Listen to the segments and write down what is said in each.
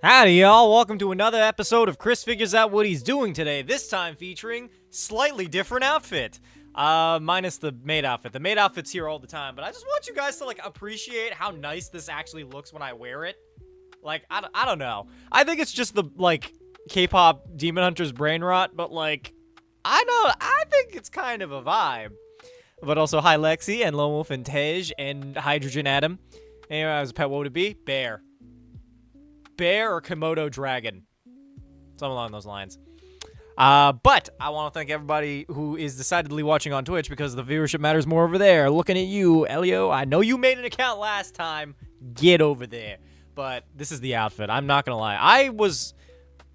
Howdy y'all, welcome to another episode of Chris Figures Out What He's Doing Today, this time featuring slightly different outfit. Minus the maid outfit. The maid outfit's here all the time, but I just want you guys to, like, appreciate how nice this actually looks when I wear it. Like, I don't know. I think it's just the, like, K-pop Demon Hunter's brain rot, but, like, I think it's kind of a vibe. But also, hi Lexi, and Lone Wolf, and Tej, and Hydrogen Atom. Anyway, I was a pet, what would it be? Bear. Bear or Komodo dragon. Something along those lines. But I want to thank everybody who is decidedly watching on Twitch because the viewership matters more over there. Looking at you, Elio. I know you made an account last time. Get over there. But this is the outfit. I'm not going to lie. I was,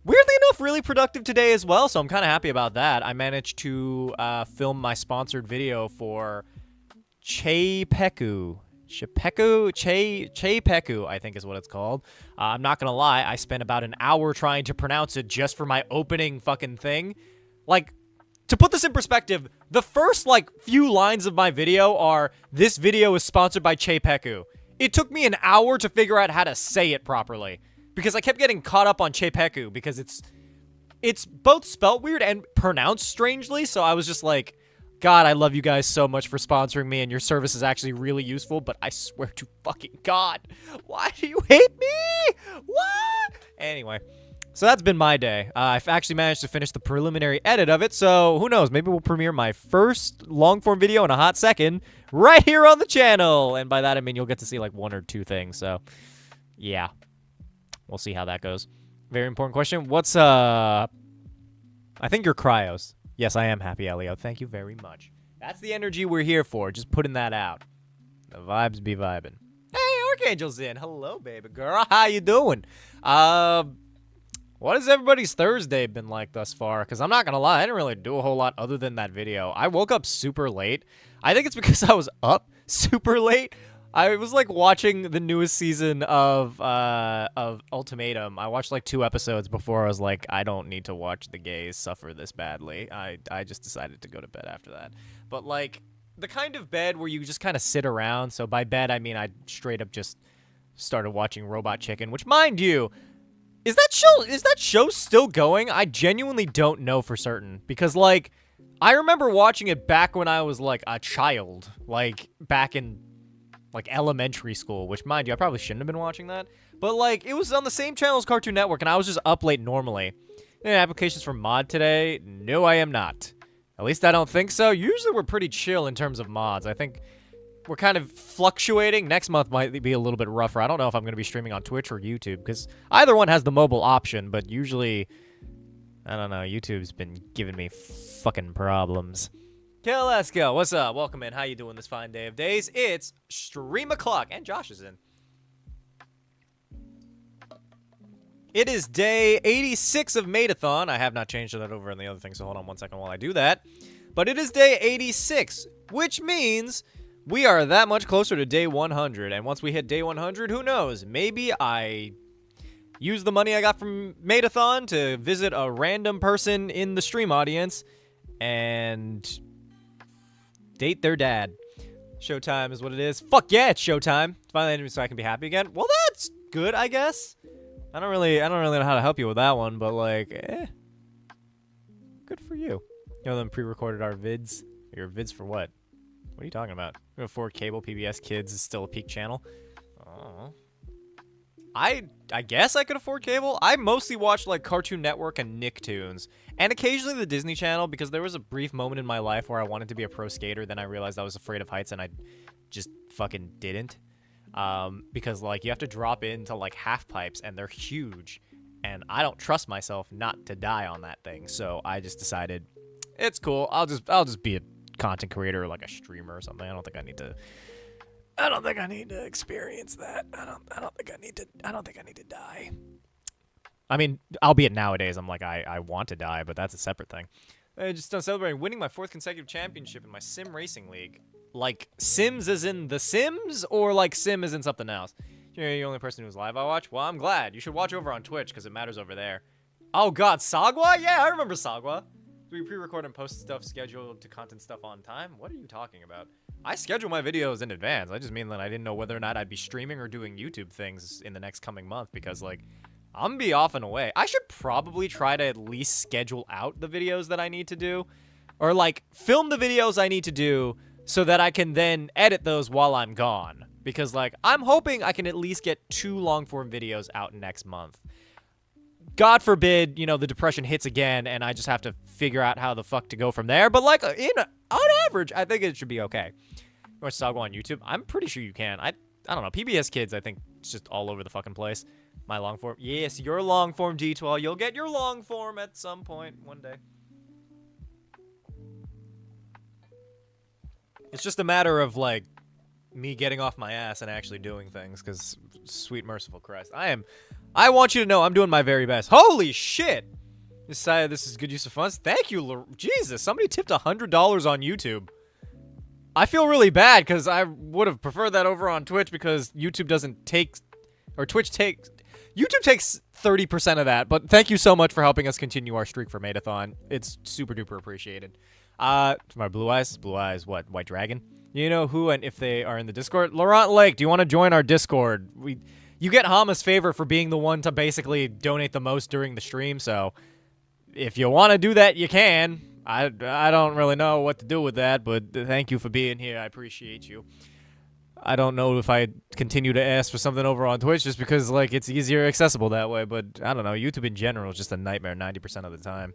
weirdly enough, really productive today as well, so I'm kind of happy about that. I managed to film my sponsored video for Chepeku, I think is what it's called. I'm not gonna lie, I spent about an hour trying to pronounce it just for my opening fucking thing. Like, to put this in perspective, the first, like, few lines of my video are, this video is sponsored by Chepeku. It took me an hour to figure out how to say it properly, because I kept getting caught up on Chepeku, because it's both spelt weird and pronounced strangely, so I was just like, God, I love you guys so much for sponsoring me, and your service is actually really useful, but I swear to fucking God, why do you hate me? What? Anyway, so that's been my day. I've actually managed to finish the preliminary edit of it, so who knows, maybe we'll premiere my first long-form video in a hot second right here on the channel, and by that I mean you'll get to see like one or two things, so yeah. We'll see how that goes. Very important question. What's, I think you're Cryos. Yes, I am happy, Elio. Thank you very much. That's the energy we're here for. Just putting that out. The vibes be vibing. Hey, Archangel's in. Hello, baby girl. How you doing? What has everybody's Thursday been like thus far? Because I'm not going to lie, I didn't really do a whole lot other than that video. I woke up super late. I think it's because I was up super late. I was like watching the newest season of Ultimatum. I watched like 2 episodes before I was like, I don't need to watch the gays suffer this badly. I just decided to go to bed after that. But like the kind of bed where you just kind of sit around. So by bed I mean I straight up just started watching Robot Chicken, which mind you, is that show still going? I genuinely don't know for certain because like I remember watching it back when I was like a child, like back in like elementary school, which mind you, I probably shouldn't have been watching that. But like it was on the same channel as Cartoon Network and I was just up late normally. Any applications for mod today? No, I am not. At least I don't think so. Usually we're pretty chill in terms of mods. I think we're kind of fluctuating. Next month might be a little bit rougher. I don't know if I'm going to be streaming on Twitch or YouTube because either one has the mobile option, but usually, I don't know, YouTube's been giving me fucking problems. Okay, let's go. What's up? Welcome in. How you doing this fine day of days? It's Stream O'Clock, and Josh is in. It is day 86 of maid-o-thon. I have not changed that over in the other thing, so hold on one second while I do that. But it is day 86, which means we are that much closer to day 100. And once we hit day 100, who knows? Maybe I use the money I got from maid-o-thon to visit a random person in the stream audience and date their dad. Showtime is what it is. Fuck yeah, it's showtime. Finally ended so I can be happy again. Well, that's good, I guess. I don't really know how to help you with that one, but like, good for you. You know, them pre-recorded our vids. Your vids for what? What are you talking about? Before cable, PBS Kids is still a peak channel. Oh. I guess I could afford cable. I mostly watch like Cartoon Network and Nicktoons, and occasionally the Disney Channel because there was a brief moment in my life where I wanted to be a pro skater. Then I realized I was afraid of heights, and I just fucking didn't. Because like you have to drop into like half pipes and they're huge and I don't trust myself not to die on that thing. So I just decided it's cool. I'll just be a content creator or like a streamer or something. I don't think I need to experience that. I don't think I need to die. I mean, albeit nowadays I'm like I want to die, but that's a separate thing. I just done celebrating winning my 4th consecutive championship in my sim racing league. Like, Sims as in The Sims, or like Sim as in something else? You're the only person who's live I watch? Well, I'm glad. You should watch over on Twitch, because it matters over there. Oh god, Sagwa? Yeah, I remember Sagwa. Do we pre-record and post stuff scheduled to content stuff on time? What are you talking about? I schedule my videos in advance. I just mean that I didn't know whether or not I'd be streaming or doing YouTube things in the next coming month, because, like, I'm gonna be off and away. I should probably try to at least schedule out the videos that I need to do, or, like, film the videos I need to do, so that I can then edit those while I'm gone. Because, like, I'm hoping I can at least get 2 long-form videos out next month. God forbid, you know, the depression hits again and I just have to figure out how the fuck to go from there. But, like, on average, I think it should be okay. You watch Saga on YouTube? I'm pretty sure you can. I don't know. PBS Kids, I think, it's just all over the fucking place. My long-form. Yes, your long-form D12. You'll get your long-form at some point one day. It's just a matter of, like, me getting off my ass and actually doing things, because sweet merciful Christ. I want you to know I'm doing my very best. Holy shit! Decided this is good use of funds. Thank you, Jesus, somebody tipped $100 on YouTube. I feel really bad, because I would have preferred that over on Twitch, because YouTube doesn't take, or Twitch takes, YouTube takes 30% of that, but thank you so much for helping us continue our streak for maid-o-thon. It's super duper appreciated. My blue eyes, what, White Dragon? You know who and if they are in the Discord? Laurent Lake, do you want to join our Discord? You get Hama's favor for being the one to basically donate the most during the stream, so if you want to do that, you can. I don't really know what to do with that, but thank you for being here. I appreciate you. I don't know if I continue to ask for something over on Twitch just because, like, it's easier accessible that way, but I don't know. YouTube in general is just a nightmare 90% of the time.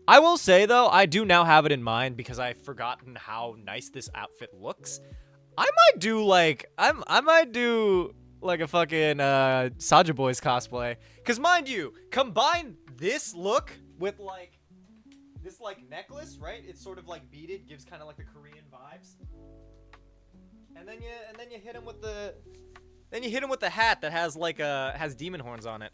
I will say, though, I do now have it in mind because I've forgotten how nice this outfit looks. I might do, like, I might do, like, a fucking, Saja Boys cosplay. Because, mind you, combine this look with, like, this, like, necklace, right? It's sort of, like, beaded, gives kind of, like, the Korean vibes. And then you hit him with the hat that has, like, has demon horns on it.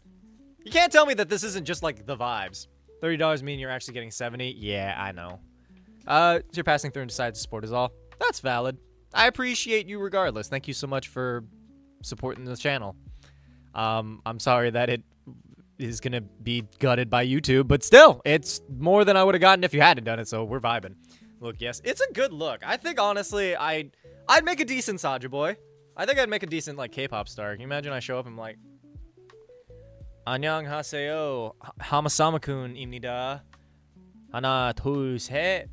You can't tell me that this isn't just, like, the vibes. $30 mean you're actually getting 70? Yeah, I know. You're passing through and decide to support is all. That's valid. I appreciate you regardless. Thank you so much for supporting the channel. I'm sorry that it is gonna be gutted by YouTube, but still, it's more than I would have gotten if you hadn't done it, so we're vibing. Look, yes, it's a good look. I think, honestly, I'd make a decent Saja boy. I think I'd make a decent, like, K-pop star. Can you imagine I show up and I'm like, 안녕하세요, HamaSamaKun 입니다. 하나, 둘, 셋.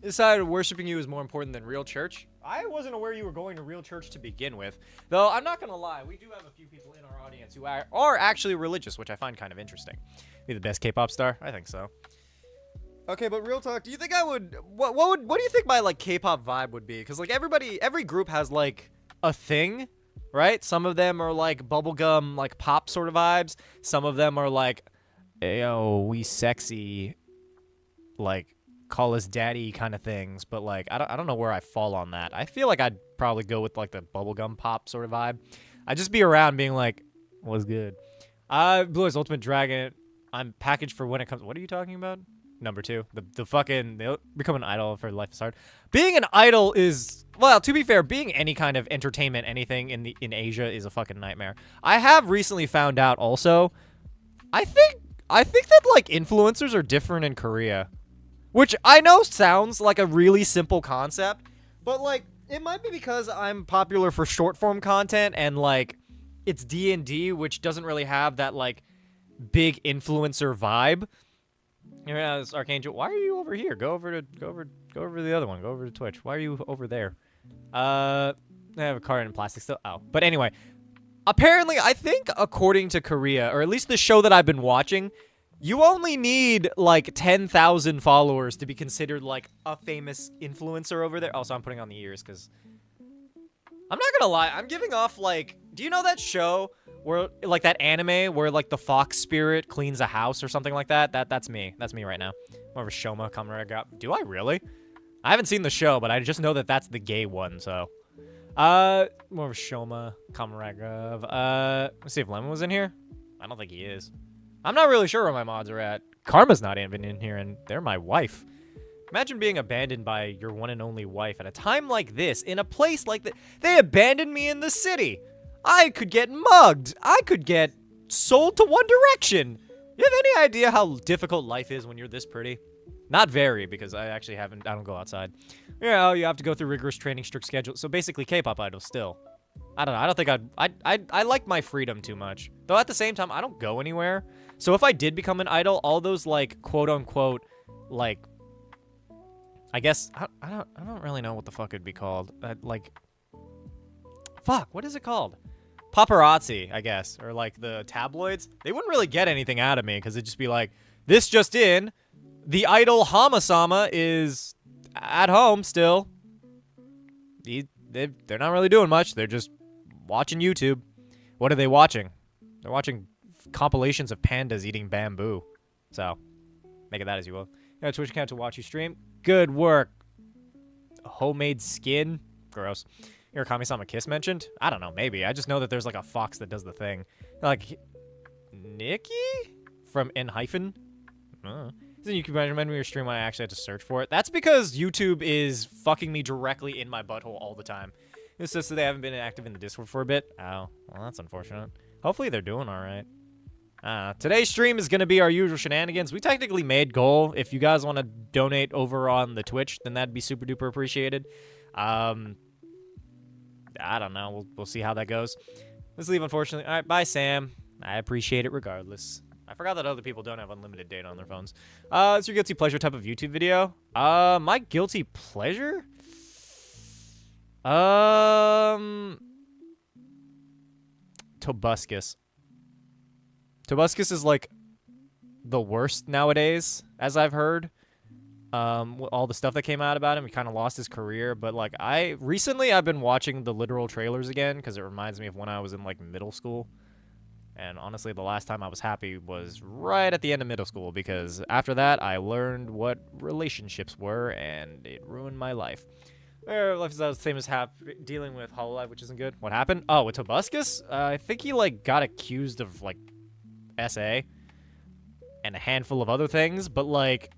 Decided worshiping you is more important than real church. I wasn't aware you were going to real church to begin with. Though, I'm not gonna lie, we do have a few people in our audience who are actually religious, which I find kind of interesting. Be the best K-pop star? I think so. Okay, but real talk, do you think I would... What do you think my, like, K-pop vibe would be? Because, like, every group has, like, a thing, right? Some of them are, like, bubblegum, like, pop sort of vibes. Some of them are, like, yo, we sexy, like... call us daddy kind of things, but like I don't know where I fall on that. I feel like I'd probably go with like the bubblegum pop sort of vibe. I'd just be around being like, what's good? Blue Eyes Ultimate Dragon. I'm packaged for when it comes. What are you talking about? Number 2. The fucking they'll become an idol for life is hard. Being an idol is, well, to be fair, being any kind of entertainment, anything in Asia is a fucking nightmare. I have recently found out also, I think that like influencers are different in Korea. Which I know sounds like a really simple concept, but, like, it might be because I'm popular for short-form content and, like, it's D&D, which doesn't really have that, like, big influencer vibe. You know, this Archangel, why are you over here? Go over to the other one. Go over to Twitch. Why are you over there? I have a card in plastic still. Oh, but anyway, apparently, I think according to Korea, or at least the show that I've been watching, you only need, like, 10,000 followers to be considered, like, a famous influencer over there. Also, I'm putting on the ears, because... I'm not gonna lie, I'm giving off, like... Do you know that show where, like, that anime where, like, the fox spirit cleans a house or something like that? That's me. That's me right now. More of a Shoma Kamaraga. Do I really? I haven't seen the show, but I just know that that's the gay one, so... more of a Shoma Kamaraga. Let's see if Lemon was in here. I don't think he is. I'm not really sure where my mods are at. Karma's not even in here, and they're my wife. Imagine being abandoned by your one and only wife at a time like this, in a place like that. They abandoned me in the city. I could get mugged. I could get sold to One Direction. You have any idea how difficult life is when you're this pretty? Not very, because I don't go outside. You know, you have to go through rigorous training, strict schedule. So basically, K-pop idols still. I don't know. I don't think I like my freedom too much. Though at the same time, I don't go anywhere. So if I did become an idol, all those, like, quote-unquote, like, I guess, I don't really know what the fuck it'd be called. Like, fuck, what is it called? Paparazzi, I guess. Or, like, the tabloids. They wouldn't really get anything out of me, because it'd just be like, this just in, the idol Hama-sama is at home still. They're not really doing much. They're just watching YouTube. What are they watching? They're watching compilations of pandas eating bamboo. So, make it that as you will. You got a Twitch account to watch you stream. Good work. Homemade skin. Gross. Your Kami-sama Kiss mentioned? I don't know, maybe. I just know that there's like a fox that does the thing. Like, Nikki? From N-hyphen? Then you can recommend me your stream when I actually had to search for it. That's because YouTube is fucking me directly in my butthole all the time. It says that they haven't been active in the Discord for a bit. Oh, well, that's unfortunate. Hopefully they're doing all right. Today's stream is going to be our usual shenanigans. We technically made goal. If you guys want to donate over on the Twitch, then that'd be super duper appreciated. I don't know. We'll see how that goes. Let's leave, unfortunately. All right, bye, Sam. I appreciate it regardless. I forgot that other people don't have unlimited data on their phones. It's your guilty pleasure type of YouTube video. My guilty pleasure? Tobuscus. Tobuscus is, like, the worst nowadays, as I've heard. All the stuff that came out about him, he kind of lost his career. But, like, recently I've been watching the literal trailers again, because it reminds me of when I was in, like, middle school. And honestly, the last time I was happy was right at the end of middle school, because after that, I learned what relationships were, and it ruined my life. Life is the same as dealing with Hololive, which isn't good. What happened? Oh, with Tobuscus? I think he, like, got accused of, like, SA and a handful of other things, but, like,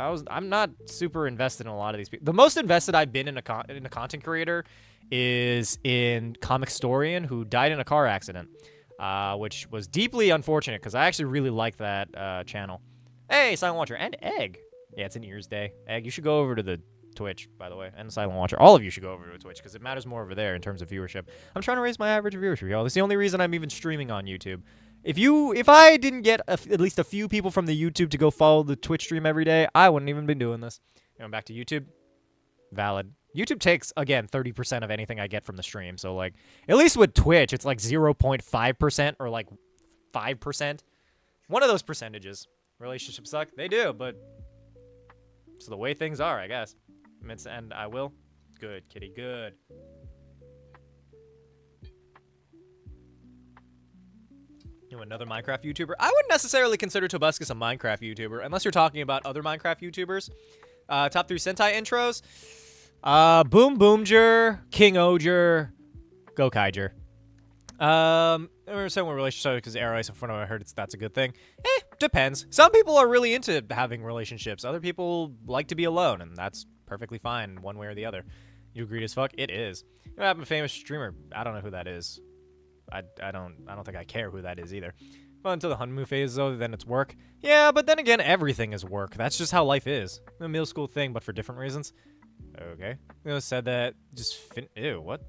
I'm not super invested in a lot of these people. The most invested I've been in a content creator is in Comic Storian, who died in a car accident, which was deeply unfortunate because I actually really like that channel. Hey, Silent Watcher and Egg. Yeah, it's an Ears Day. Egg, you should go over to the Twitch, by the way, and Silent Watcher. All of you should go over to Twitch because it matters more over there in terms of viewership. I'm trying to raise my average viewership, y'all. That's the only reason I'm even streaming on YouTube. If I didn't get at least a few people from the YouTube to go follow the Twitch stream every day, I wouldn't even been doing this. Going back to YouTube, valid. YouTube takes, again, 30% of anything I get from the stream. So, like, at least with Twitch, it's like 0.5% or like 5%. One of those percentages. Relationships suck. They do, but it's the way things are, I guess. And I will. Good, kitty, good. Another Minecraft YouTuber. I wouldn't necessarily consider Tobuscus a Minecraft YouTuber, unless you're talking about other Minecraft YouTubers. Top 3 Sentai intros. Boom Boomger, King Oger, Gokaiger. We're saying we're relationship because Arrow is in front of I heard that's a good thing. Depends. Some people are really into having relationships. Other people like to be alone, and that's perfectly fine one way or the other. You agreed as fuck? It is. You know, I'm a famous streamer. I don't know who that is. I don't think I care who that is either. Well, until the honeymoon phase, though, then it's work. Yeah, but then again, everything is work. That's just how life is. A middle school thing, but for different reasons. Okay. You know, said that ew, what?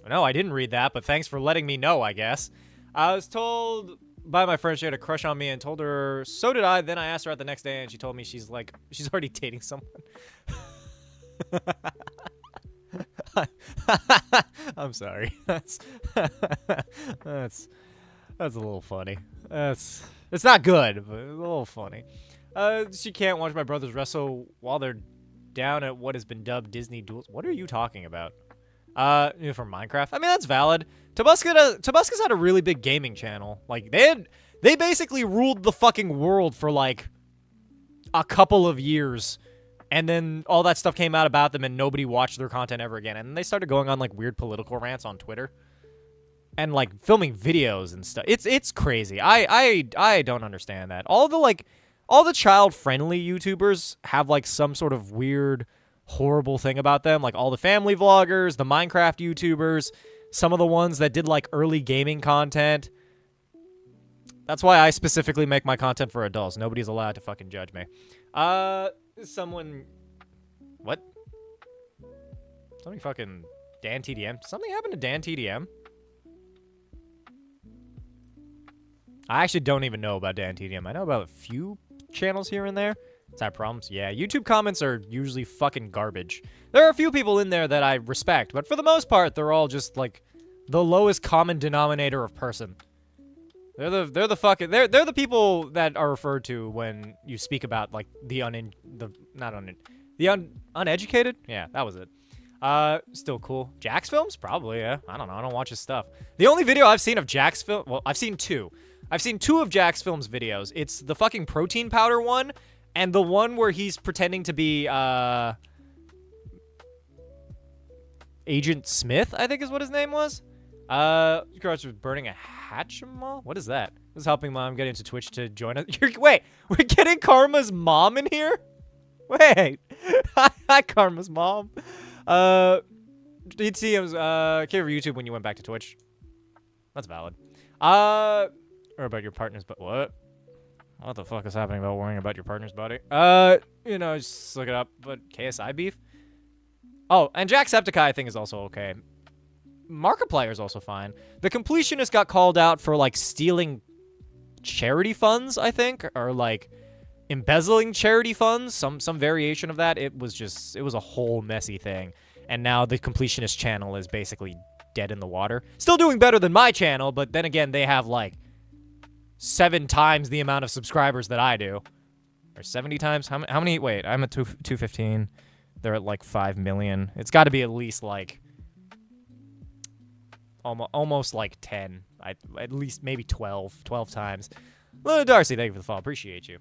No, I didn't read that, but thanks for letting me know, I guess. I was told by my friend she had a crush on me and told her so did I. Then I asked her out the next day and she told me she's already dating someone. I'm sorry. That's a little funny. It's not good, but it's a little funny. She can't watch my brothers wrestle while they're down at what has been dubbed Disney Duels. What are you talking about? From Minecraft. I mean, that's valid. Tobuscus had a really big gaming channel. Like they basically ruled the fucking world for like a couple of years. And then all that stuff came out about them and nobody watched their content ever again. And they started going on like weird political rants on Twitter. And like filming videos and stuff. It's crazy. I don't understand that. All the child-friendly YouTubers have like some sort of weird, horrible thing about them. Like all the family vloggers, the Minecraft YouTubers, some of the ones that did like early gaming content. That's why I specifically make my content for adults. Nobody's allowed to fucking judge me. What? Somebody fucking Dan TDM. Something happened to Dan TDM? I actually don't even know about Dan TDM. I know about a few channels here and there. Is that problems? Yeah, YouTube comments are usually fucking garbage. There are a few people in there that I respect, but for the most part, they're all just like the lowest common denominator of person. They're the people that are referred to when you speak about like the uneducated. Yeah, that was it. Still cool. Jack's films? Probably, yeah. I don't know. I don't watch his stuff. The only video I've seen of Jack's film, well, I've seen two. I've seen two of Jack's films videos. It's the fucking protein powder one and the one where he's pretending to be Agent Smith, I think is what his name was. Crouch was burning a Hatchimal? What is that? This is helping Mom get into Twitch to join us. Wait, we're getting Karma's mom in here? Wait. Hi, Karma's mom. DTM's, came over YouTube when you went back to Twitch. That's valid. Or about your partner's, but what? What the fuck is happening about worrying about your partner's body? Just look it up. But KSI beef? Oh, and Jacksepticeye I think is also okay. Markiplier is also fine. The Completionist got called out for, like, stealing charity funds, I think, or, like, embezzling charity funds, some variation of that. It was a whole messy thing. And now the Completionist channel is basically dead in the water. Still doing better than my channel, but then again, they have, like, 7 times the amount of subscribers that I do. Or 70 times? How many? Wait, I'm at 215. They're at, like, 5 million. It's got to be at least, like, almost like 10. At least maybe 12 times. Little Darcy, thank you for the follow. Appreciate you.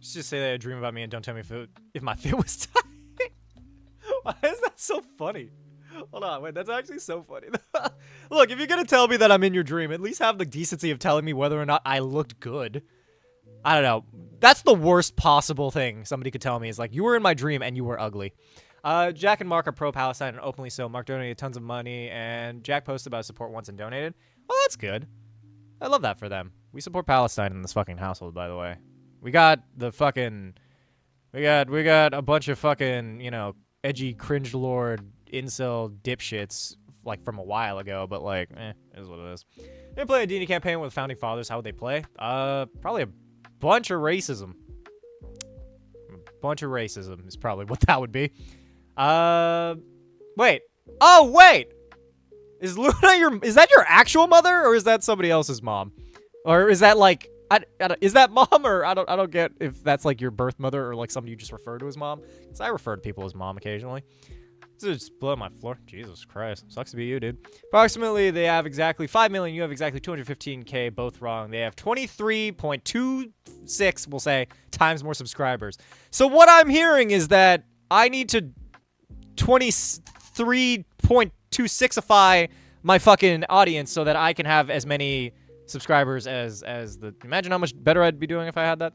Just say that I dream about me and don't tell me if my fit was tight. Why is that so funny? Hold on, wait, that's actually so funny. Look, if you're gonna tell me that I'm in your dream, at least have the decency of telling me whether or not I looked good. I don't know. That's the worst possible thing somebody could tell me is like, you were in my dream and you were ugly. Jack and Mark are pro-Palestine and openly so. Mark donated tons of money, and Jack posted about support once and donated. Well, that's good. I love that for them. We support Palestine in this fucking household, by the way. We got the fucking... We got a bunch of fucking, you know, edgy cringe lord incel dipshits, like, from a while ago, but, like, it is what it is. They play a D&D campaign with founding fathers. How would they play? Probably a bunch of racism. A bunch of racism is probably what that would be. Wait. Oh, wait! Is Luna is that your actual mother, or is that somebody else's mom? Or is that, like... is that mom, or I don't get if that's like your birth mother or like somebody you just refer to as mom. Because I refer to people as mom occasionally. This is just blowing my floor. Jesus Christ. Sucks to be you, dude. Approximately, they have exactly 5 million. You have exactly 215K, both wrong. They have 23.26, we'll say, times more subscribers. So what I'm hearing is that I need to 23.26ify my fucking audience so that I can have as many subscribers as the... Imagine how much better I'd be doing if I had that.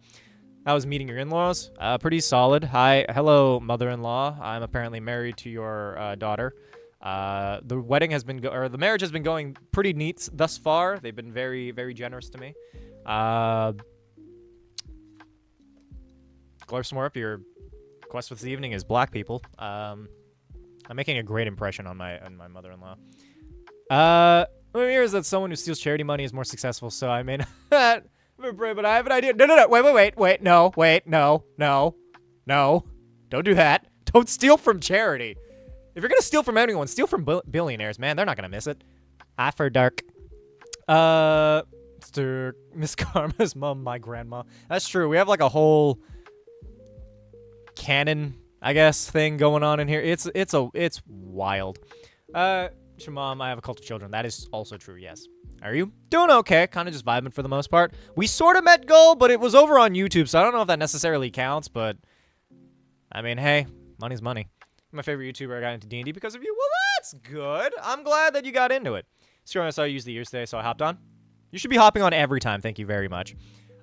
I was meeting your in-laws. Pretty solid. Hello, mother-in-law. I'm apparently married to your daughter. The wedding has been... or the marriage has been going pretty neat thus far. They've been very, very generous to me. Glurp Smorp, your quest for this evening is black people. I'm making a great impression on my mother-in-law. What I hear is that someone who steals charity money is more successful, so I may not... but I have an idea. No. Wait. No. Don't do that. Don't steal from charity. If you're going to steal from anyone, steal from billionaires, man. They're not going to miss it. After dark. Mr. Miss Karma's mom, my grandma. That's true. We have like a whole canon, I guess, thing going on in here. It's wild. Mom, I have a cult of children. That is also true, yes. Are you? Doing okay. Kind of just vibing for the most part. We sort of met goal, but it was over on YouTube, so I don't know if that necessarily counts, but... I mean, hey, money's money. My favorite YouTuber I got into D&D because of you. Well, that's good. I'm glad that you got into it. I saw you use the ears today, so I hopped on. You should be hopping on every time. Thank you very much.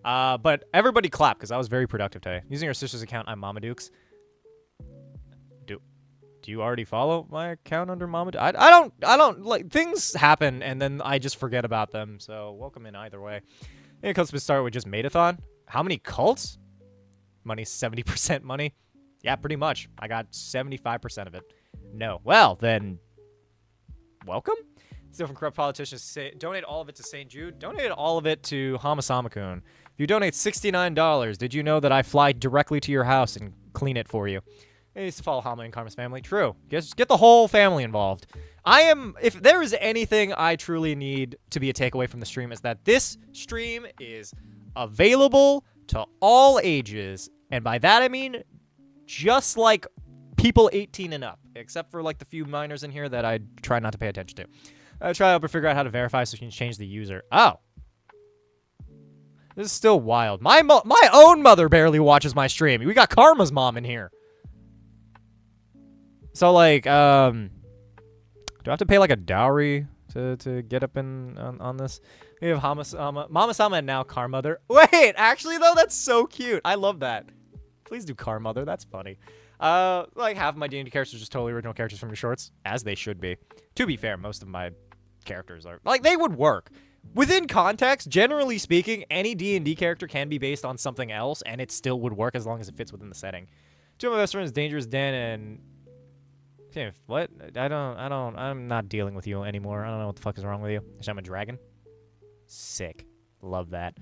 But everybody clap, because I was very productive today. Using your sister's account, I'm Mama Dukes. Do you already follow my account under Mama? I don't, like, things happen, and then I just forget about them, so welcome in either way. Any cults would start with just maid-o-thon? How many cults? Money, 70% money? Yeah, pretty much. I got 75% of it. No. Well, then, welcome? Still from corrupt politicians, say, donate all of it to St. Jude. Donate all of it to HamaSamaKun. If you donate $69, did you know that I fly directly to your house and clean it for you? I used to follow Hama and Karma's family. True. Get the whole family involved. If there is anything I truly need to be a takeaway from the stream, is that this stream is available to all ages. And by that I mean just like people 18 and up. Except for like the few minors in here that I try not to pay attention to. I try to figure out how to verify so you can change the user. Oh. This is still wild. My own mother barely watches my stream. We got Karma's mom in here. So, like, do I have to pay, like, a dowry to get up on this? We have Mama Sama and now Carmother. Wait, actually, though, that's so cute. I love that. Please do Carmother. That's funny. Like, half of my D&D characters are just totally original characters from your shorts, as they should be. To be fair, most of my characters are... Like, they would work. Within context, generally speaking, any D&D character can be based on something else, and it still would work as long as it fits within the setting. Two of my best friends, Dangerous Dan and... What? I'm not dealing with you anymore. I don't know what the fuck is wrong with you. I'm a dragon. Sick. Love that.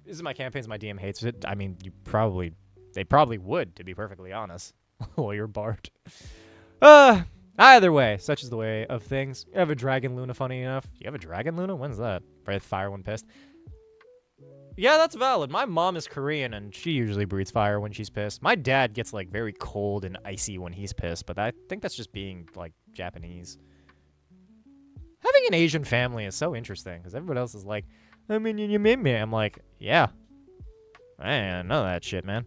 This is my campaigns. My DM hates it. I mean, they probably would, to be perfectly honest. Lawyer Bart. Either way, such is the way of things. You have a dragon Luna, funny enough. You have a dragon Luna? When's that? Breath fire when pissed. Yeah, that's valid. My mom is Korean, and she usually breathes fire when she's pissed. My dad gets, like, very cold and icy when he's pissed, but I think that's just being, like, Japanese. Having an Asian family is so interesting, because everybody else is like, I mean, you made me. I'm like, yeah. I didn't know that shit, man.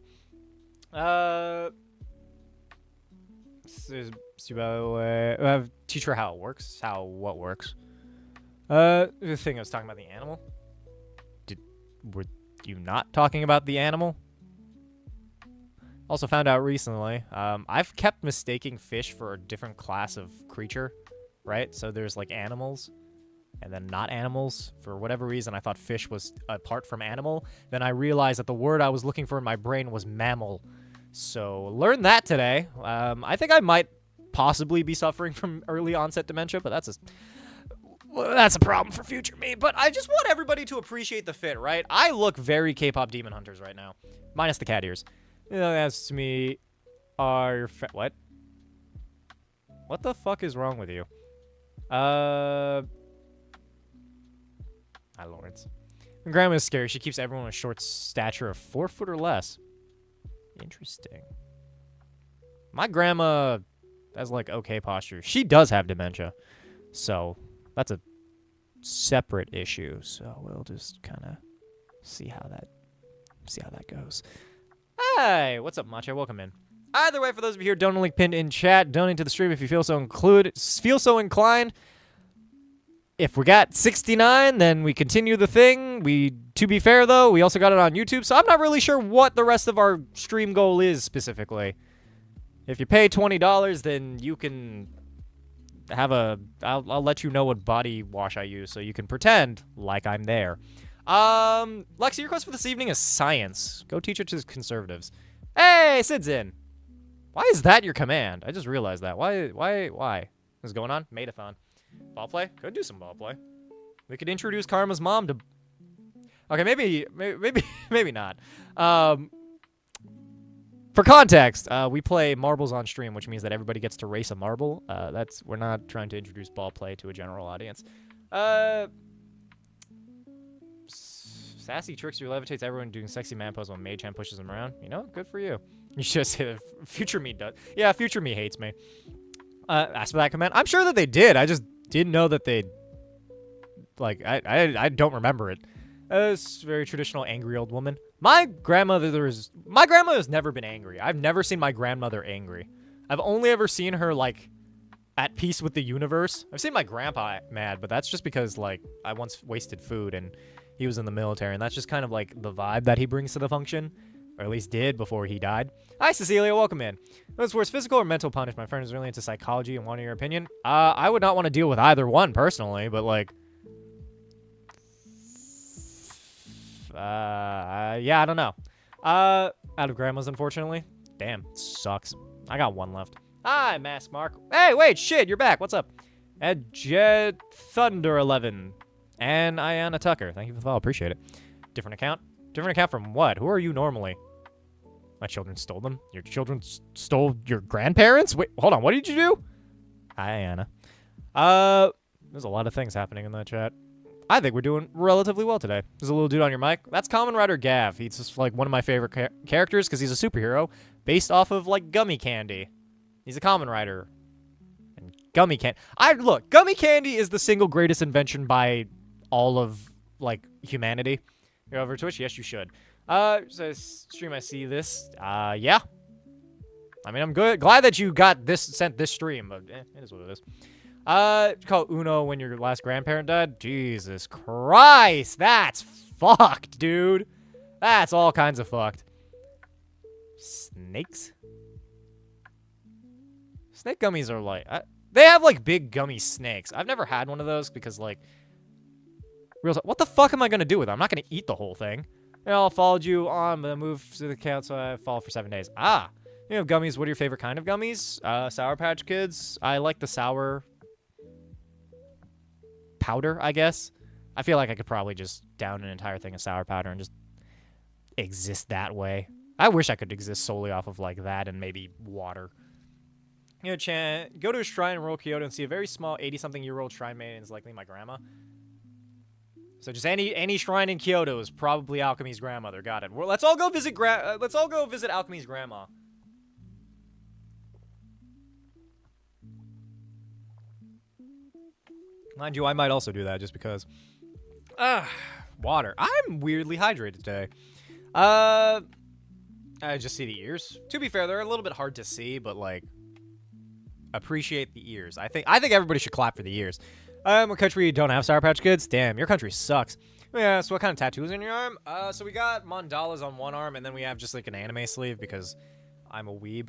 Teach her how it works. What works. The thing I was talking about, the animal. you not talking about the animal? Also found out recently, I've kept mistaking fish for a different class of creature, right? So there's like animals and then not animals. For whatever reason, I thought fish was apart from animal. Then I realized that the word I was looking for in my brain was mammal. So learned that today. I think I might possibly be suffering from early onset dementia, but that's a problem for future me. But I just want everybody to appreciate the fit, right? I look very K-pop Demon Hunters right now, minus the cat ears. You know, asks me, are your what? What the fuck is wrong with you? Hi, Lawrence. My grandma is scary. She keeps everyone with short stature of 4 foot or less. Interesting. My grandma has, like, okay posture. She does have dementia. So, that's a separate issue. So, we'll just kind of see how that goes. Hey, what's up, Macho? Welcome in. Either way, for those of you here, donate link pinned in chat. Donate to the stream if you feel so inclined. If we got 69, then we continue the thing. To be fair, though, we also got it on YouTube, so I'm not really sure what the rest of our stream goal is specifically. If you pay $20, then you can have I'll let you know what body wash I use, so you can pretend like I'm there. Lexi, your quest for this evening is science. Go teach it to conservatives. Hey, Sid's in. Why is that your command? I just realized that. Why? What's going on? Maid-o-thon. Ball play? Could do some ball play. We could introduce Karma's mom to... Okay, maybe not. For context, we play marbles on stream, which means that everybody gets to race a marble. We're not trying to introduce ball play to a general audience. Sassy Trickster levitates everyone doing sexy man pose while Mage Hand pushes him around. You know, good for you. You should just say that future me does. Yeah, future me hates me. Ask for that command. I'm sure that they did. I just didn't know that they... Like, I don't remember it. It's very traditional angry old woman. My grandmother has never been angry. I've never seen my grandmother angry. I've only ever seen her, like, at peace with the universe. I've seen my grandpa mad, but that's just because, like, I once wasted food and he was in the military, and that's just kind of, like, the vibe that he brings to the function. Or at least did before he died. Hi, Cecilia. Welcome in. What's worse, physical or mental punishment? My friend is really into psychology and wanting your opinion. I would not want to deal with either one, personally, but, like... yeah, I don't know. Out of grandma's, unfortunately. Damn, sucks. I got one left. Hi, Mask Mark. Hey, wait, shit, you're back. What's up? Ed Jed Thunder 11 and Ayana Tucker. Thank you for the follow. Appreciate it. Different account? Different account from what? Who are you normally? My children stole them. Your children stole your grandparents? Wait, hold on. What did you do? Hi, Anna. There's a lot of things happening in that chat. I think we're doing relatively well today. There's a little dude on your mic. That's Kamen Rider Gav. He's just, like, one of my favorite characters because he's a superhero based off of, like, gummy candy. He's a Kamen Rider. And gummy candy. Look, gummy candy is the single greatest invention by all of, like, humanity. You're over Twitch? Yes, you should. So stream, I see this. Yeah. I mean, I'm glad that you got sent this stream, but it is what it is. Call Uno when your last grandparent died? Jesus Christ, that's fucked, dude. That's all kinds of fucked. Snakes? Snake gummies are like... they have, like, big gummy snakes. I've never had one of those because, like... What the fuck am I going to do with it? I'm not going to eat the whole thing. You know, I followed you on, but I moved to the account, so I followed for 7 days. Ah! You know, gummies, what are your favorite kind of gummies? Sour Patch Kids. I like the sour... powder, I guess. I feel like I could probably just down an entire thing of sour powder and just exist that way. I wish I could exist solely off of, like, that and maybe water. You know, go to a shrine in rural Kyoto and see a very small 80-something-year-old shrine maiden is likely my grandma. So just any shrine in Kyoto is probably Alchemy's grandmother. Got it. Let's all go visit Alchemy's grandma. Mind you, I might also do that just because. Water. I'm weirdly hydrated today. I just see the ears. To be fair, they're a little bit hard to see, but, like, appreciate the ears. I think everybody should clap for the ears. What country don't have Sour Patch Kids? Damn, your country sucks. Yeah, so what kind of tattoos on your arm? So we got mandalas on one arm, and then we have just like an anime sleeve because I'm a weeb.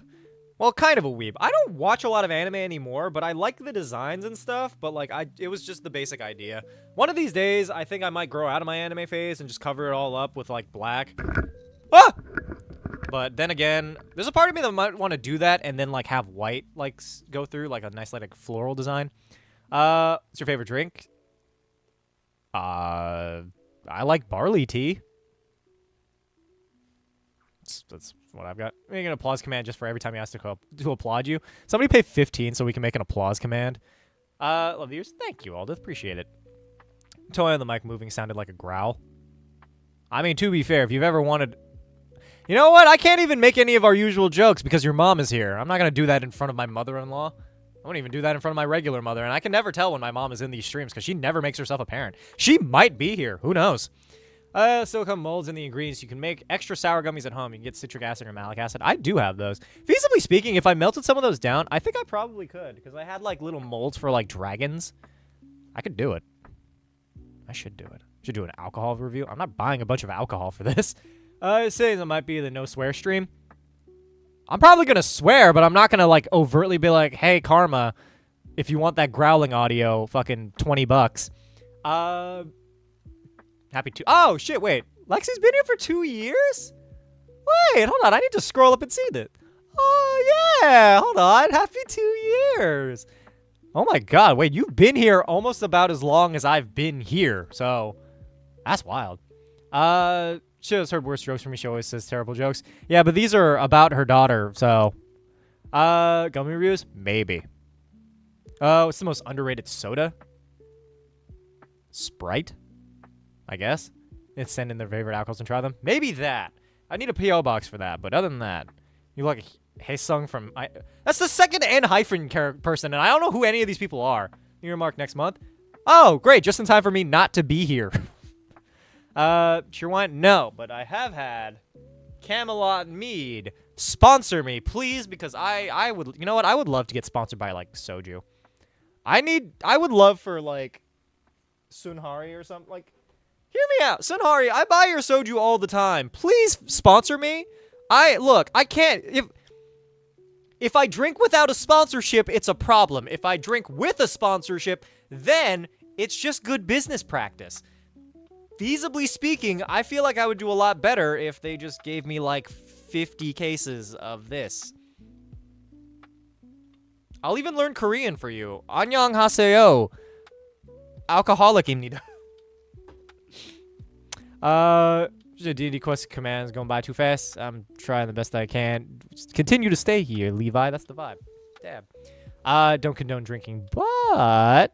Well, kind of a weeb. I don't watch a lot of anime anymore, but I like the designs and stuff, but like it was just the basic idea. One of these days, I think I might grow out of my anime phase and just cover it all up with like black. Ah! But then again, there's a part of me that might want to do that and then like have white like go through like a nice like floral design. What's your favorite drink? I like barley tea. That's what I've got. Make an applause command just for every time you ask to applaud you. Somebody pay 15 so we can make an applause command. Love yours. Thank you, Aldith. Appreciate it. Toy on the mic moving sounded like a growl. I mean, to be fair, if you've ever wanted... You know what? I can't even make any of our usual jokes because your mom is here. I'm not going to do that in front of my mother-in-law. I won't even do that in front of my regular mother, and I can never tell when my mom is in these streams because she never makes herself apparent. She might be here. Who knows? Silicone molds and the ingredients. You can make extra sour gummies at home. You can get citric acid or malic acid. I do have those. Feasibly speaking, if I melted some of those down, I think I probably could because I had, like, little molds for, like, dragons. I could do it. I should do it. Should do an alcohol review. I'm not buying a bunch of alcohol for this. It says it might be the no swear stream. I'm probably going to swear, but I'm not going to, like, overtly be like, hey, Karma, if you want that growling audio, fucking $20. Happy to... Oh, shit, wait. Lexi's been here for 2 years? Wait, hold on. I need to scroll up and see that. Oh, yeah. Hold on. Happy 2 years. Oh, my God. Wait, you've been here almost about as long as I've been here. So, that's wild. She has heard worse jokes from me. She always says terrible jokes. Yeah, but these are about her daughter, so... Gummy reviews? Maybe. What's the most underrated soda? Sprite? I guess. It's send in their favorite alcohols and try them. Maybe that. I need a P.O. box for that, but other than that... You like Haesung from... That's the second N hyphen person, and I don't know who any of these people are. New Year mark next month. Oh, great. Just in time for me not to be here. Sure want? No, but I have had Camelot Mead sponsor me, please, because I would, you know what? I would love to get sponsored by, like, soju. I would love for, like, Sunhari or something, like, hear me out. Sunhari, I buy your soju all the time. Please sponsor me. Look, I can't, if I drink without a sponsorship, it's a problem. If I drink with a sponsorship, then it's just good business practice. Feasibly speaking, I feel like I would do a lot better if they just gave me, like, 50 cases of this. I'll even learn Korean for you. Annyeonghaseyo. Alcoholic입니다. DD quest commands going by too fast. I'm trying the best I can. Just continue to stay here, Levi. That's the vibe. Damn. Don't condone drinking, but...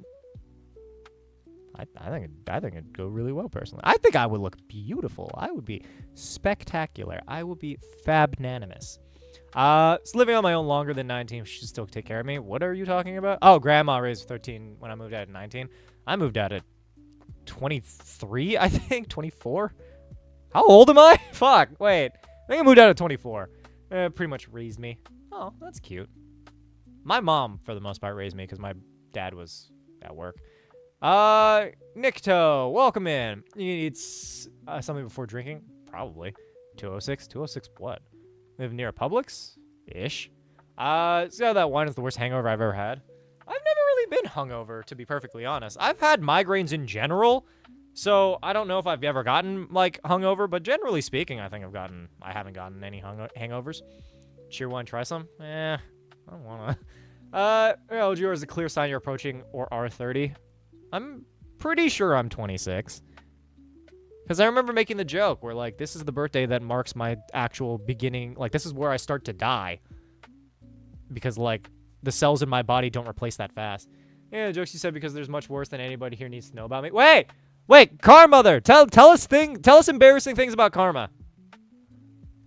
I think it'd go really well, personally. I think I would look beautiful. I would be spectacular. I would be fabnanimous. So living on my own longer than 19 should still take care of me. What are you talking about? Oh, grandma raised 13 when I moved out at 19. I moved out at 23, I think? 24? How old am I? Fuck, wait. I think I moved out at 24. Pretty much raised me. Oh, that's cute. My mom, for the most part, raised me because my dad was at work. Nikto, welcome in. You need something before drinking? Probably. 206? 206 what? Live near a Publix? Ish. So that wine is the worst hangover I've ever had. I've never really been hungover, to be perfectly honest. I've had migraines in general, so I don't know if I've ever gotten, like, hungover, but generally speaking, I think I haven't gotten any hangovers. Cheer one, try some? I don't wanna. LGR is a clear sign you're approaching or R30. I'm pretty sure I'm 26. Because I remember making the joke where, like, this is the birthday that marks my actual beginning. Like, this is where I start to die. Because, like, the cells in my body don't replace that fast. Yeah, the jokes you said because there's much worse than anybody here needs to know about me. Wait, Karmother, tell us embarrassing things about Karma.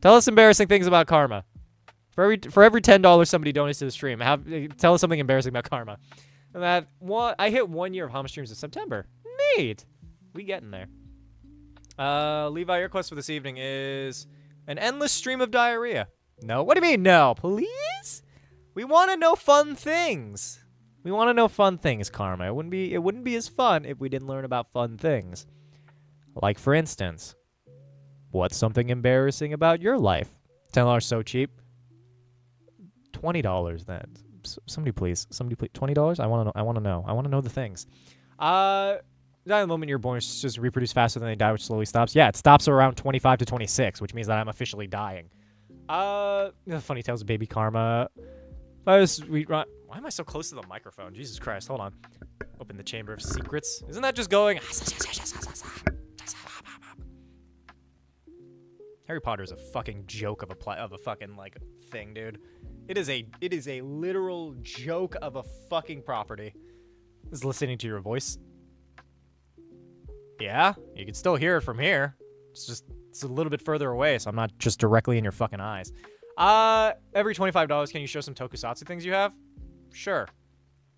Tell us embarrassing things about Karma. For every $10 somebody donates to the stream, tell us something embarrassing about Karma. And I hit 1 year of Hama streams in September. Neat. We getting there. Levi, your quest for this evening is an endless stream of diarrhea. No? What do you mean no? Please? We want to know fun things. We want to know fun things, Karma. It wouldn't be as fun if we didn't learn about fun things. Like, for instance, what's something embarrassing about your life? $10 so cheap. $20 then. Somebody please. $20? I want to know. I want to know the things. The moment you're born, it's just reproduce faster than they die, which slowly stops. Yeah, it stops around 25 to 26, which means that I'm officially dying. Funny tales of baby karma. Why am I so close to the microphone? Jesus Christ, hold on. Open the chamber of secrets. Isn't that just going? Harry Potter is a fucking joke of a fucking like thing, dude. It is a literal joke of a fucking property. Is listening to your voice. Yeah, you can still hear it from here. It's a little bit further away, so I'm not just directly in your fucking eyes. Every $25, can you show some tokusatsu things you have? Sure.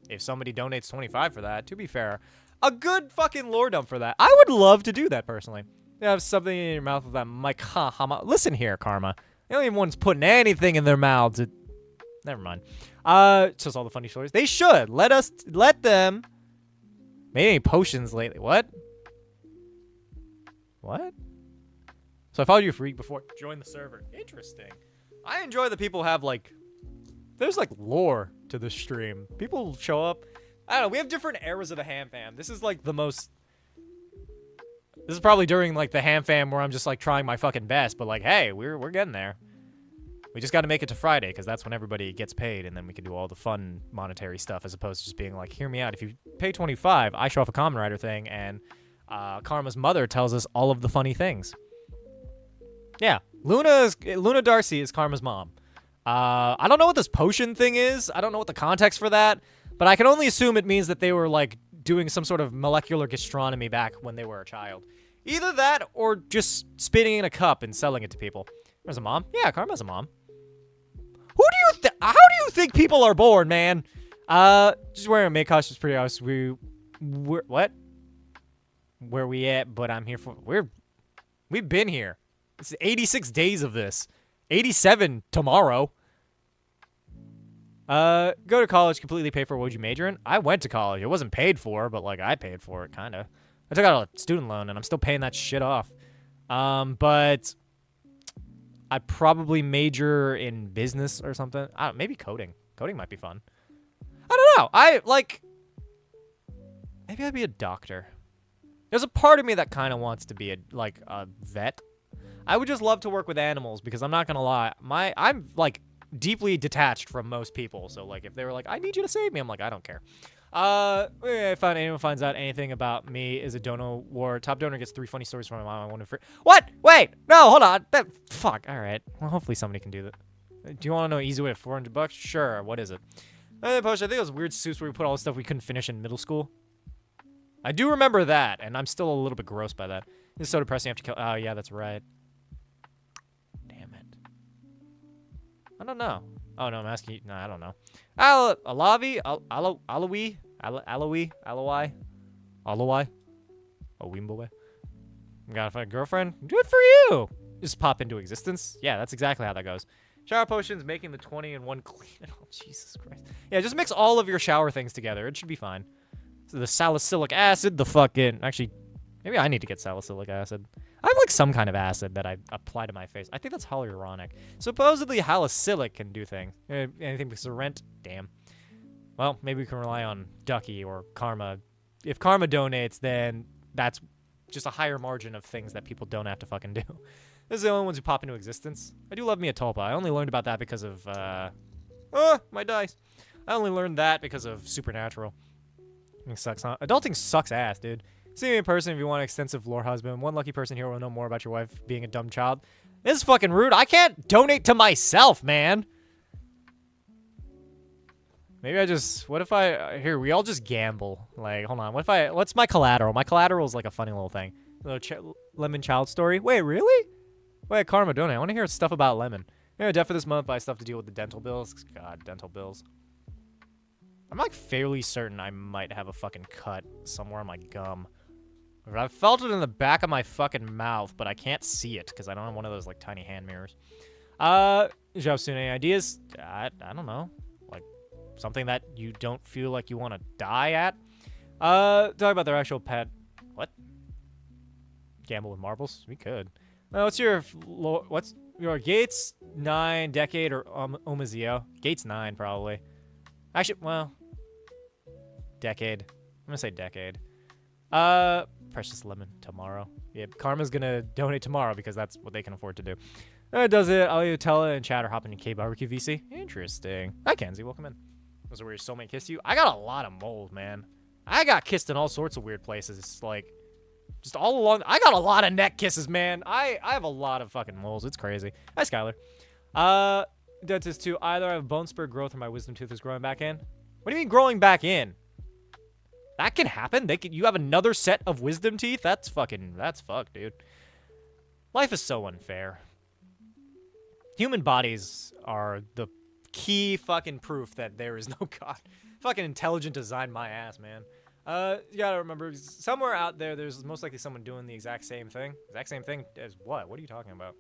If somebody donates $25 for that, to be fair, a good fucking lore dump for that. I would love to do that personally. You have something in your mouth with that mic. Listen here, Karma. The only one's putting anything in their mouths. Never mind. Just all the funny stories. They should let them. Made any potions lately? What? So I followed you for a week before. Join the server. Interesting. I enjoy that people have like. There's like lore to the stream. People show up. I don't know. We have different eras of the ham fam. This is like the most. This is probably during like the ham fam where I'm just like trying my fucking best, but like, hey, we're getting there. We just got to make it to Friday because that's when everybody gets paid, and then we can do all the fun monetary stuff as opposed to just being like, hear me out. If you pay $25, I show off a Kamen Rider thing, and Karma's mother tells us all of the funny things. Yeah, Luna Darcy is Karma's mom. I don't know what this potion thing is. I don't know what the context for that, but I can only assume it means that they were like doing some sort of molecular gastronomy back when they were a child. Either that or just spitting in a cup and selling it to people. There's a mom. Yeah, Karma's a mom. How do you think people are born, man? Just wearing a maid costume is pretty awesome. What? Where we at? But I'm here for. We've been here. It's 86 days of this. 87 tomorrow. Go to college, completely pay for what you major in. I went to college. It wasn't paid for, but like I paid for it, kind of. I took out a student loan, and I'm still paying that shit off. But I'd probably major in business or something. Maybe coding. Coding might be fun. I don't know. Maybe I'd be a doctor. There's a part of me that kind of wants to be a vet. I would just love to work with animals because I'm not gonna lie, I'm like deeply detached from most people. So like if they were like, I need you to save me, I'm like, I don't care. If anyone finds out anything about me is a dono war. Top donor gets 3 funny stories from my mom. I want to what? Wait, no, hold on. Fuck. All right. Well, hopefully somebody can do that. Do you want to know an easy way to $400? Sure. What is it? Post. I think it was weird suits where we put all the stuff we couldn't finish in middle school. I do remember that, and I'm still a little bit grossed by that. It's so depressing. You have to kill. Oh yeah, that's right. Damn it. I don't know. Oh no, I'm asking you. No, I don't know. Alawi, Alawi, Owimbowe. You gotta find a girlfriend? Good for you! Just pop into existence. Yeah, that's exactly how that goes. Shower potions, making the 20 and 1 clean. Oh, Jesus Christ. Yeah, just mix all of your shower things together. It should be fine. So the salicylic acid, the fucking... Actually, maybe I need to get salicylic acid. I have like some kind of acid that I apply to my face. I think that's hyaluronic. Supposedly salicylic can do things. Anything with rent? Damn. Well, maybe we can rely on Ducky or Karma. If Karma donates, then that's just a higher margin of things that people don't have to fucking do. This is the only ones who pop into existence. I do love me a tulpa. I only learned about that because of, my dice. I only learned that because of Supernatural. It sucks, huh? Adulting sucks ass, dude. See me in person if you want an extensive lore husband. One lucky person here will know more about your wife being a dumb child. This is fucking rude. I can't donate to myself, man. Maybe I just... What if I... Here, we all just gamble. Like, hold on. What if I... What's my collateral? My collateral is like a funny little thing. Lemon child story. Wait, really? Wait, Karma, donate. I want to hear stuff about Lemon. Debt for this month. Buy stuff to deal with the dental bills. God, dental bills. I'm like fairly certain I might have a fucking cut somewhere on my gum. I felt it in the back of my fucking mouth, but I can't see it because I don't have one of those like tiny hand mirrors. Job soon. Any ideas? I don't know. Like something that you don't feel like you want to die at. Talk about their actual pet. What? Gamble with marbles? We could. What's your Gates 9, Decade, or Omazeo? Gates 9 probably. Actually, well, Decade. I'm gonna say Decade. Precious Lemon tomorrow. Yeah, Karma's gonna donate tomorrow because that's what they can afford to do. That does it. I'll either tell it in chat or hop into K Barbecue VC. Interesting. Hi Kenzie, welcome in. Was it where your soulmate kissed you? I got a lot of mold, man. I got kissed in all sorts of weird places. It's like just all along. I got a lot of neck kisses, man. I have a lot of fucking moles. It's crazy. Hi, Skylar. Dentist 2. Either I have bone spur growth or my wisdom tooth is growing back in. What do you mean growing back in? That can happen. You have another set of wisdom teeth? That's fucked, dude. Life is so unfair. Human bodies are the key fucking proof that there is no God. Fucking intelligent design my ass, man. You gotta remember, somewhere out there, there's most likely someone doing the exact same thing. Exact same thing as what? What are you talking about?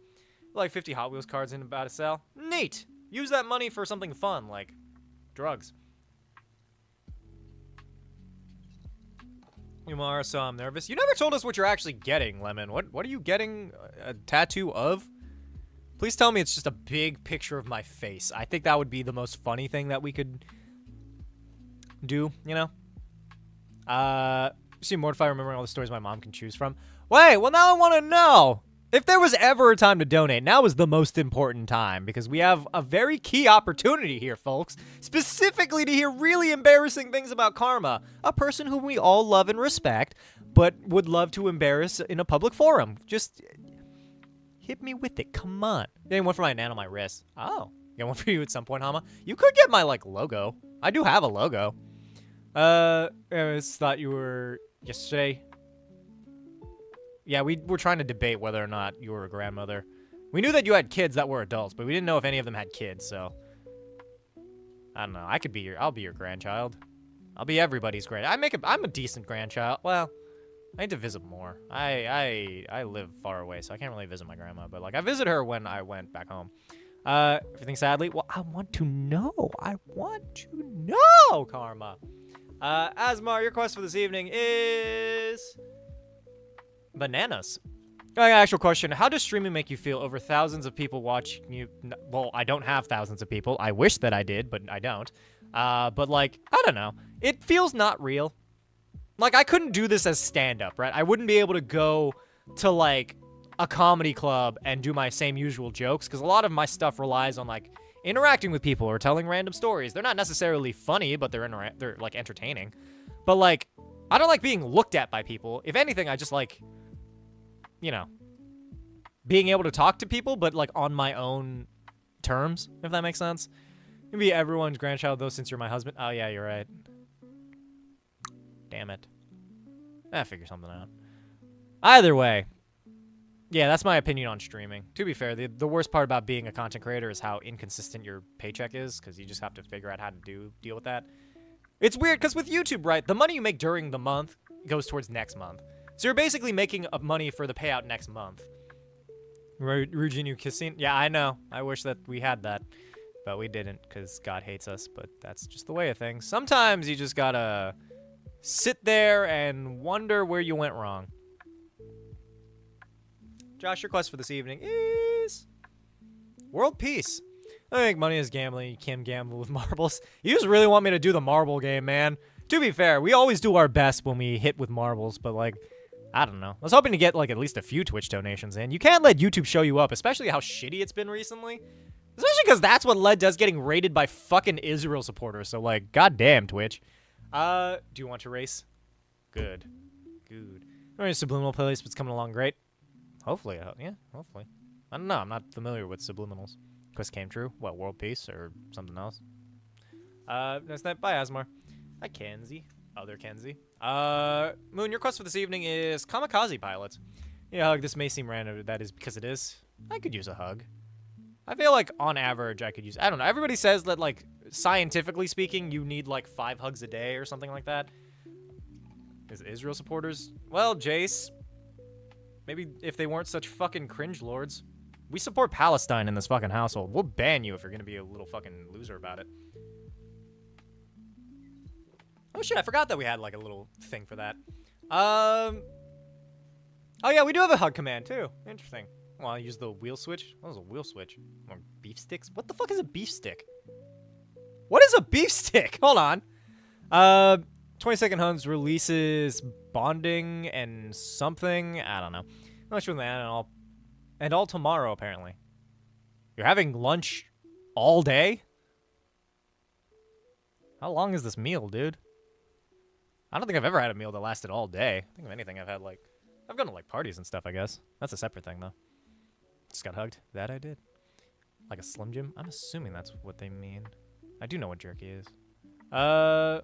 Like 50 Hot Wheels cards in about to sell. Neat! Use that money for something fun, like drugs. Umar, so I'm nervous. You never told us what you're actually getting, Lemon. What are you getting a tattoo of? Please tell me it's just a big picture of my face. I think that would be the most funny thing that we could do, you know? See, mortified remembering all the stories my mom can choose from. Wait, well now I want to know. If there was ever a time to donate, now is the most important time because we have a very key opportunity here, folks. Specifically to hear really embarrassing things about Karma, a person whom we all love and respect, but would love to embarrass in a public forum. Just hit me with it, come on. Getting one for my nan on my wrist. Oh, get one for you at some point, Hama. You could get my, like, logo. I do have a logo. I just thought you were yesterday. Yeah, we were trying to debate whether or not you were a grandmother. We knew that you had kids that were adults, but we didn't know if any of them had kids, so. I don't know. I'll be your grandchild. I'll be everybody's I'm a decent grandchild. Well, I need to visit more. I live far away, so I can't really visit my grandma, but like I visit her when I went back home. Everything sadly? Well, I want to know. Karma. Asmar, your quest for this evening is bananas. Actual question, how does streaming make you feel over thousands of people watching you? Well, I don't have thousands of people. I wish that I did, but I don't. But like, I don't know. It feels not real. Like, I couldn't do this as stand-up, right? I wouldn't be able to go to, like, a comedy club and do my same usual jokes, because a lot of my stuff relies on, like, interacting with people or telling random stories. They're not necessarily funny, but they're like, entertaining. But, like, I don't like being looked at by people. If anything, I just like, you know, being able to talk to people, but, like, on my own terms, if that makes sense. Maybe everyone's grandchild, though, since you're my husband. Oh, yeah, you're right. Damn it. Figure something out. Either way. Yeah, that's my opinion on streaming. To be fair, the worst part about being a content creator is how inconsistent your paycheck is, because you just have to figure out how to deal with that. It's weird, because with YouTube, right, the money you make during the month goes towards next month. So you're basically making money for the payout next month. Rujinu kissing? Yeah, I know. I wish that we had that. But we didn't, because God hates us. But that's just the way of things. Sometimes you just gotta sit there and wonder where you went wrong. Josh, your quest for this evening is world peace. I think money is gambling. You can't gamble with marbles. You just really want me to do the marble game, man. To be fair, we always do our best when we hit with marbles, but like, I don't know. I was hoping to get like at least a few Twitch donations in. You can't let YouTube show you up, especially how shitty it's been recently. Especially because that's what led to us getting raided by fucking Israel supporters. So like, goddamn Twitch. Do you want to race? Good. Alright, subliminal playlist, but it's coming along great. Hopefully, yeah, hopefully. I don't know, I'm not familiar with subliminals. Quest came true. What, world peace or something else? Next night, bye, Asmar. Hi, Kenzie. Other Kenzie. Moon, your quest for this evening is kamikaze pilots. Yeah, hug, this may seem random, that is because it is. I could use a hug. I feel like, on average, I could use... I don't know, everybody says that, like, scientifically speaking, you need, like, 5 hugs a day or something like that. Is it Israel supporters? Well, Jace... Maybe if they weren't such fucking cringe lords. We support Palestine in this fucking household. We'll ban you if you're gonna be a little fucking loser about it. Oh shit, I forgot that we had like a little thing for that. Oh yeah, we do have a hug command too. Interesting. Well, I use the wheel switch. What was a wheel switch? Or beef sticks? What the fuck is a beef stick? What is a beef stick? Hold on. 20-second hugs releases bonding and something. I don't know. Not sure that and all tomorrow apparently. You're having lunch all day? How long is this meal, dude? I don't think I've ever had a meal that lasted all day. I think if anything, I've gone to like parties and stuff, I guess. That's a separate thing though. Just got hugged. That I did. Like a Slim Jim? I'm assuming that's what they mean. I do know what jerky is. Yeah,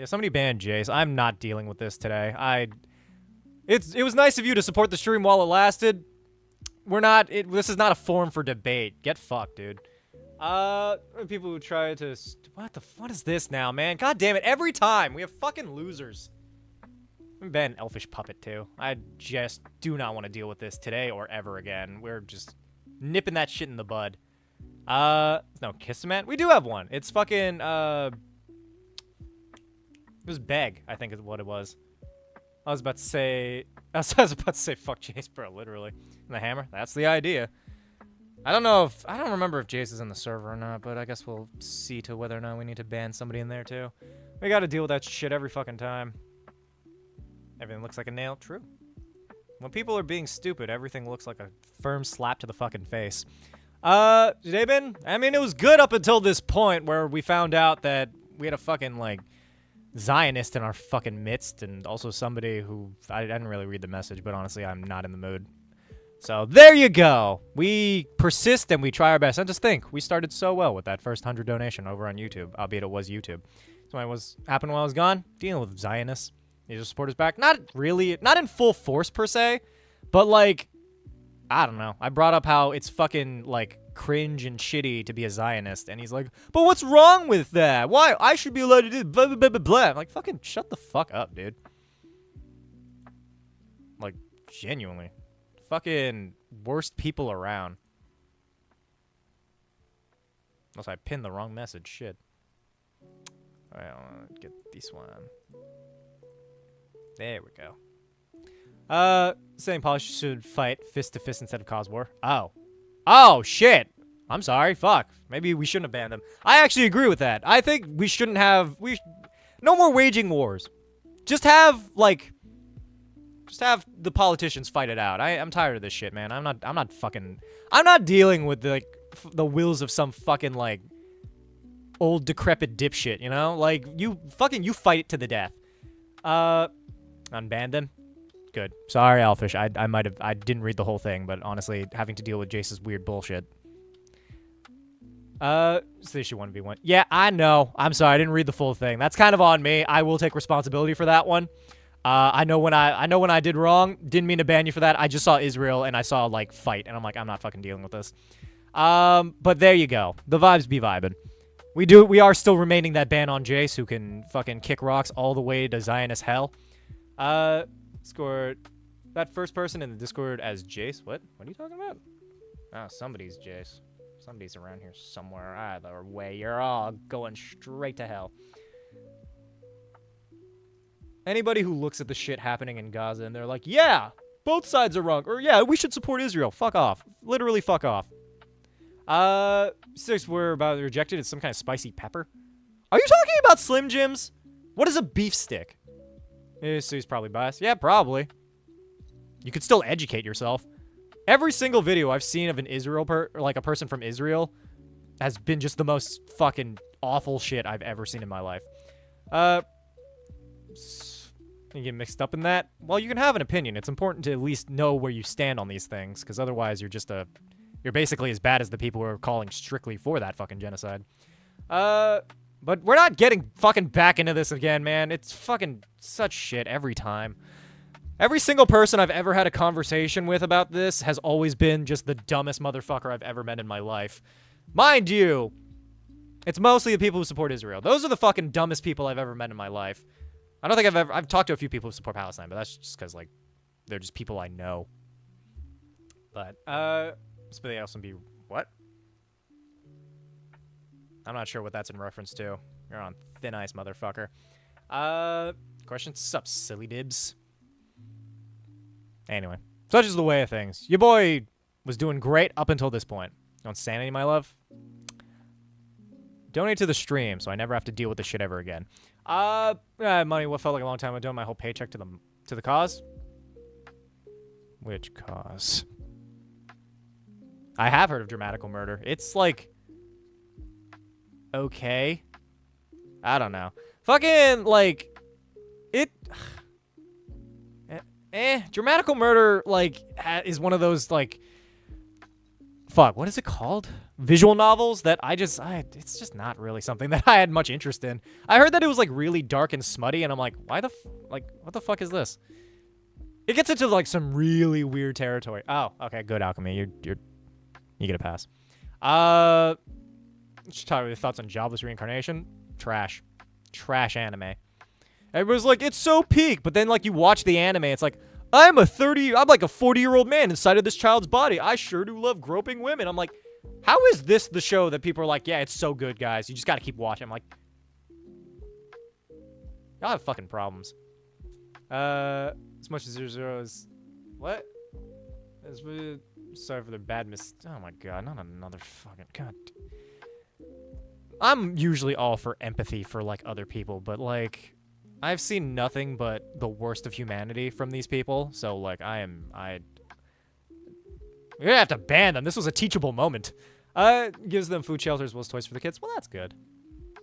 somebody banned Jace. I'm not dealing with this today. It was nice of you to support the stream while it lasted. This is not a forum for debate. Get fucked, dude. People who try to... What is this now, man? God damn it. Every time. We have fucking losers. I'm ban Elfish Puppet, too. I just do not want to deal with this today or ever again. We're just nipping that shit in the bud. No, Kissaman? We do have one. It's fucking, it was Beg, I think is what it was. I was about to say, fuck Jace, bro, literally. And the hammer? That's the idea. I don't remember if Jace is in the server or not, but I guess we'll see to whether or not we need to ban somebody in there, too. We gotta deal with that shit every fucking time. Everything looks like a nail. True. When people are being stupid, everything looks like a firm slap to the fucking face. Today been? I mean, it was good up until this point where we found out that we had a fucking, like, Zionist in our fucking midst, and also somebody who, I didn't really read the message, but honestly, I'm not in the mood. So, there you go! We persist and we try our best. And just think, we started so well with that first 100 donation over on YouTube, albeit it was YouTube. So what happened while I was gone? Dealing with Zionists. Need to support us back. Not really, not in full force per se, but like, I don't know. I brought up how it's fucking like cringe and shitty to be a Zionist, and he's like, but what's wrong with that? Why? I should be allowed to do blah, blah, blah, blah, blah. I'm like, fucking shut the fuck up, dude. Like, genuinely. Fucking worst people around. Unless I pinned the wrong message, shit. Alright, I'll get this one. There we go. Saying Polish should fight fist to fist instead of cause war. Oh. Oh, shit. I'm sorry. Fuck. Maybe we shouldn't have banned them. I actually agree with that. I think we shouldn't have... No more waging wars. Just have the politicians fight it out. I'm tired of this shit, man. I'm not dealing with, the wills of some fucking, like, old decrepit dipshit, you know? Like, you fight it to the death. Unban them? Good. Sorry, Alfish. I didn't read the whole thing, but honestly, having to deal with Jace's weird bullshit. So they should 1v1. Yeah, I know. I'm sorry, I didn't read the full thing. That's kind of on me. I will take responsibility for that one. I know when I did wrong. Didn't mean to ban you for that. I just saw Israel and I saw like fight, and I'm like, I'm not fucking dealing with this. But there you go. The vibes be vibing. We are still remaining that ban on Jace, who can fucking kick rocks all the way to Zionist hell. Scored that first person in the Discord as Jace. What are you talking about? Oh, somebody's Jace. Somebody's around here somewhere. Either way, you're all going straight to hell. Anybody who looks at the shit happening in Gaza and they're like, yeah, both sides are wrong, or yeah, we should support Israel. Fuck off. Literally fuck off. 6 were about rejected. It's some kind of spicy pepper. Are you talking about Slim Jims? What is a beef stick? So he's probably biased. Yeah, probably. You could still educate yourself. Every single video I've seen of an a person from Israel has been just the most fucking awful shit I've ever seen in my life. You get mixed up in that? Well, you can have an opinion. It's important to at least know where you stand on these things, because otherwise you're basically as bad as the people who are calling strictly for that fucking genocide. But we're not getting fucking back into this again, man. It's fucking such shit every time. Every single person I've ever had a conversation with about this has always been just the dumbest motherfucker I've ever met in my life. Mind you, it's mostly the people who support Israel. Those are the fucking dumbest people I've ever met in my life. I don't think I've talked to a few people who support Palestine, but that's just because, like, they're just people I know. But, somebody else would be, what? I'm not sure what that's in reference to. You're on thin ice, motherfucker. Question. Sup, silly dibs? Anyway, such is the way of things. Your boy was doing great up until this point. On Sanity, my love. Donate to the stream so I never have to deal with this shit ever again. Money, what felt like a long time ago, doing my whole paycheck to the cause? Which cause? I have heard of dramatical murder. It's like... okay. I don't know. Fucking, like... it... dramatical murder, like, is one of those, like... fuck, what is it called? Visual novels that it's just not really something that I had much interest in. I heard that it was, like, really dark and smutty, and I'm like, what the fuck is this? It gets into, like, some really weird territory. Oh, okay, good, Alchemy. You get a pass. Let's talk about your thoughts on Jobless Reincarnation. Trash. Trash anime. Everybody's like, it's so peak, but then, like, you watch the anime, it's like, I'm like a 40-year-old man inside of this child's body. I sure do love groping women. I'm like, how is this the show that people are like, yeah, it's so good, guys. You just gotta keep watching. I'm like, y'all have fucking problems. As much as 0 is... what? Sorry for the bad oh my god, not another fucking... god. I'm usually all for empathy for, like, other people, but, like... I've seen nothing but the worst of humanity from these people, so, like, we're gonna have to ban them. This was a teachable moment. Gives them food, shelters, well as toys for the kids. Well, that's good.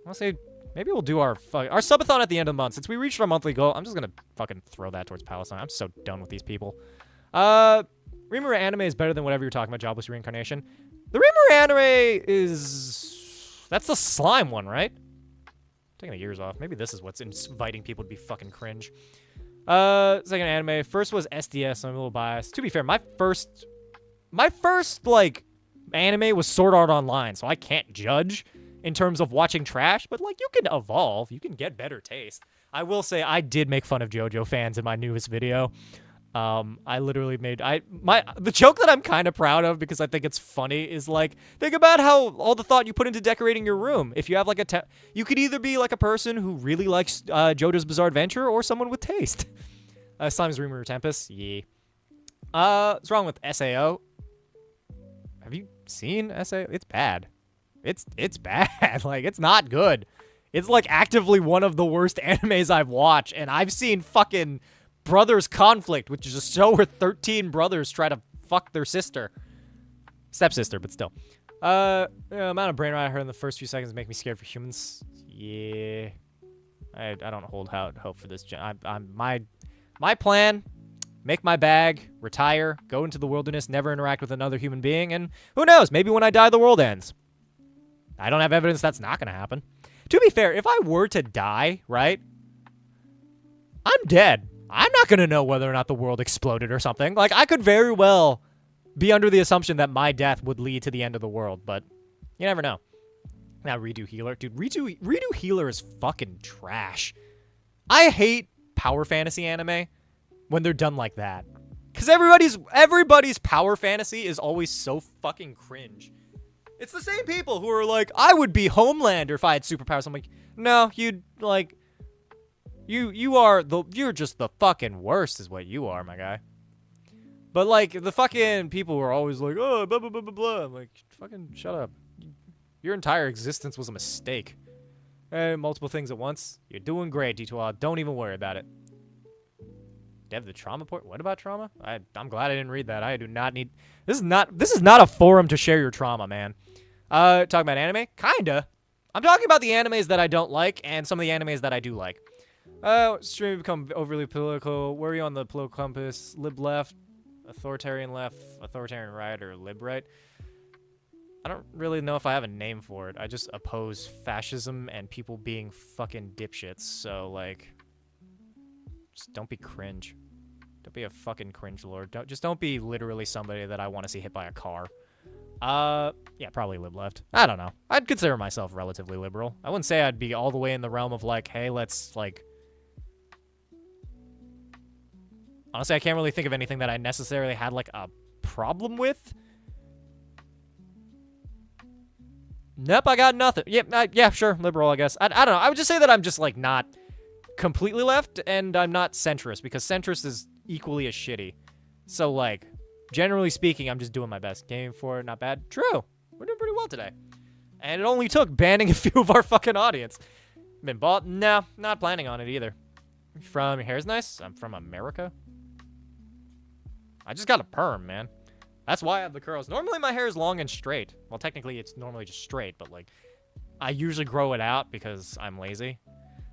I'll say, maybe we'll do our subathon at the end of the month. Since we reached our monthly goal, I'm just gonna fucking throw that towards Palestine. I'm so done with these people. Rimuru anime is better than whatever you're talking about, Jobless Reincarnation. The Rimuru anime is... that's the slime one, right? Taking the years off. Maybe this is what's inviting people to be fucking cringe. Second anime. First was SDS, so I'm a little biased. To be fair, my first, like, anime was Sword Art Online, so I can't judge in terms of watching trash, but, like, you can evolve. You can get better taste. I will say I did make fun of JoJo fans in my newest video. I literally made the joke that I'm kind of proud of because I think it's funny is like, think about how all the thought you put into decorating your room. If you have like you could either be like a person who really likes JoJo's Bizarre Adventure or someone with taste. Slime's Rimuru Tempest, yeah. What's wrong with SAO? Have you seen SAO? It's bad. It's bad. Like, it's not good. It's like actively one of the worst animes I've watched, and I've seen fucking Brothers Conflict, which is a show where 13 brothers try to fuck their sister. Stepsister, but still. Amount of brain rot I heard in the first few seconds make me scared for humans. Yeah. I don't hold out hope for this. My plan, make my bag, retire, go into the wilderness, never interact with another human being, and who knows, maybe when I die, the world ends. I don't have evidence that's not going to happen. To be fair, if I were to die, right, I'm dead. I'm not going to know whether or not the world exploded or something. Like, I could very well be under the assumption that my death would lead to the end of the world, but you never know. Now, Redo Healer. Dude, Redo Healer is fucking trash. I hate power fantasy anime when they're done like that. Because everybody's power fantasy is always so fucking cringe. It's the same people who are like, I would be Homelander if I had superpowers. I'm like, no, you'd, like... You're just the fucking worst is what you are, my guy. But, like, the fucking people who are always like, oh, blah, blah, blah, blah, blah. I'm like, fucking shut up. Your entire existence was a mistake. Multiple things at once. You're doing great, D2L. Don't even worry about it. Dev the trauma port? What about trauma? I'm glad I didn't read that. I do not need... This is not a forum to share your trauma, man. Talking about anime? Kinda. I'm talking about the animes that I don't like and some of the animes that I do like. Stream become overly political. Where are you on the political compass? Lib left, authoritarian right, or lib right? I don't really know if I have a name for it. I just oppose fascism and people being fucking dipshits. So, like, just don't be cringe. Don't be a fucking cringe lord. Don't be literally somebody that I want to see hit by a car. Yeah, probably lib left. I don't know. I'd consider myself relatively liberal. I wouldn't say I'd be all the way in the realm of, like, hey, let's, like... Honestly, I can't really think of anything that I necessarily had, like, a problem with. Nope, I got nothing. Yeah, sure, liberal, I guess. I don't know. I would just say that I'm just, like, not... completely left, and I'm not centrist, because centrist is equally as shitty. So, like, generally speaking, I'm just doing my best. Game for it, not bad. True. We're doing pretty well today. And it only took banning a few of our fucking audience. Been bought? No, not planning on it either. From, your hair's nice? I'm from America. I just got a perm, man. That's why I have the curls. Normally my hair is long and straight. Well, technically it's normally just straight, but like, I usually grow it out because I'm lazy.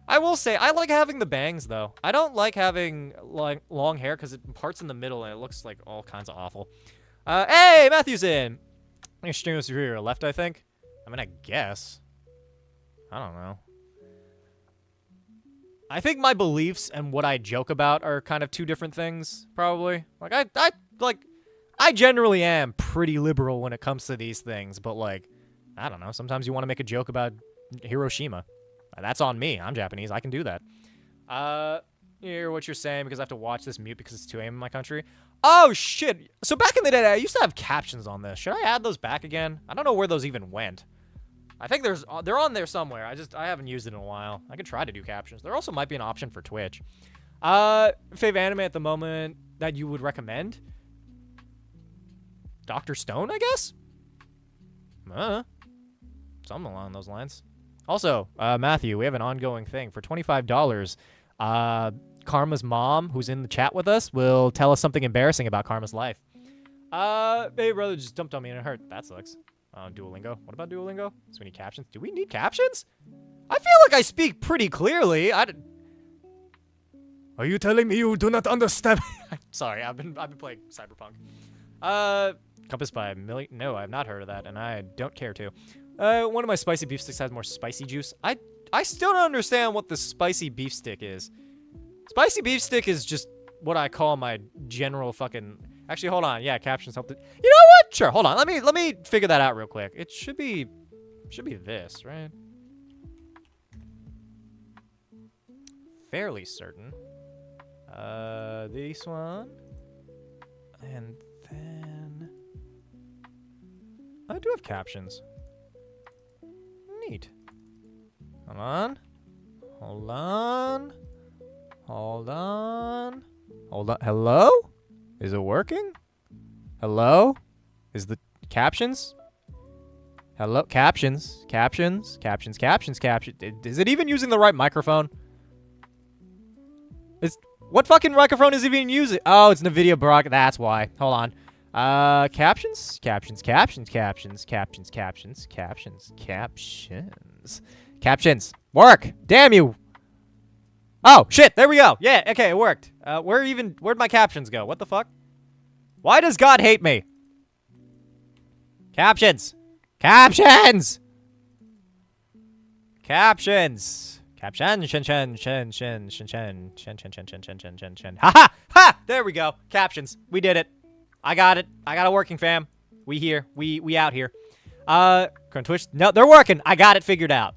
I will say, I like having the bangs though. I don't like having like long hair because it parts in the middle and it looks like all kinds of awful. Hey, Matthew's in. Extremely superior left, I think. I mean, I guess. I don't know. I think my beliefs and what I joke about are kind of two different things, probably. Like, I generally am pretty liberal when it comes to these things, but, like, I don't know. Sometimes you want to make a joke about Hiroshima. That's on me. I'm Japanese. I can do that. Hear what you're saying because I have to watch this mute because it's 2 a.m. in my country. Oh, shit. So back in the day, I used to have captions on this. Should I add those back again? I don't know where those even went. I think they're on there somewhere. I haven't used it in a while. I could try to do captions. There also might be an option for Twitch. Fave anime at the moment that you would recommend? Dr. Stone, I guess? Something along those lines. Also, Matthew, we have an ongoing thing. For $25, Karma's mom, who's in the chat with us, will tell us something embarrassing about Karma's life. Baby brother just dumped on me and it hurt. That sucks. Duolingo. What about Duolingo? So we need captions. Do we need captions? I feel like I speak pretty clearly. Are you telling me you do not understand? Sorry, I've been playing Cyberpunk. Compassed by a million. No, I have not heard of that, and I don't care to. One of my spicy beef sticks has more spicy juice. I still don't understand what the spicy beef stick is. Spicy beef stick is just what I call my general fucking. Actually, hold on. Yeah, captions helped it. You know what? Sure. Hold on. Let me figure that out real quick. It should be this, right? Fairly certain. This one, and then I do have captions. Neat. Hold on. Hold on. Hold on. Hold on. Hello? Is it working? Hello? Is the captions? Hello? Captions. Captions. Captions. Captions. Captions. Is it even using the right microphone? What fucking microphone is it even using? Oh, it's NVIDIA Brock. That's why. Hold on. Captions. Captions. Captions. Captions. Captions. Captions. Captions. Captions. Captions. Work. Damn you. Oh, shit. There we go. Yeah, okay, it worked. Where'd my captions go? What the fuck? Why does God hate me? Captions. Captions. Captions. Caption, shin, shin, shin, shin, shin, shin, shin, shin, shin, shin, shin, shin, shin, shin. Ha ha! Ha! There we go. Captions. We did it. I got it. I got it working, fam. We here. We out here. Current Twitch. No, they're working. I got it figured out.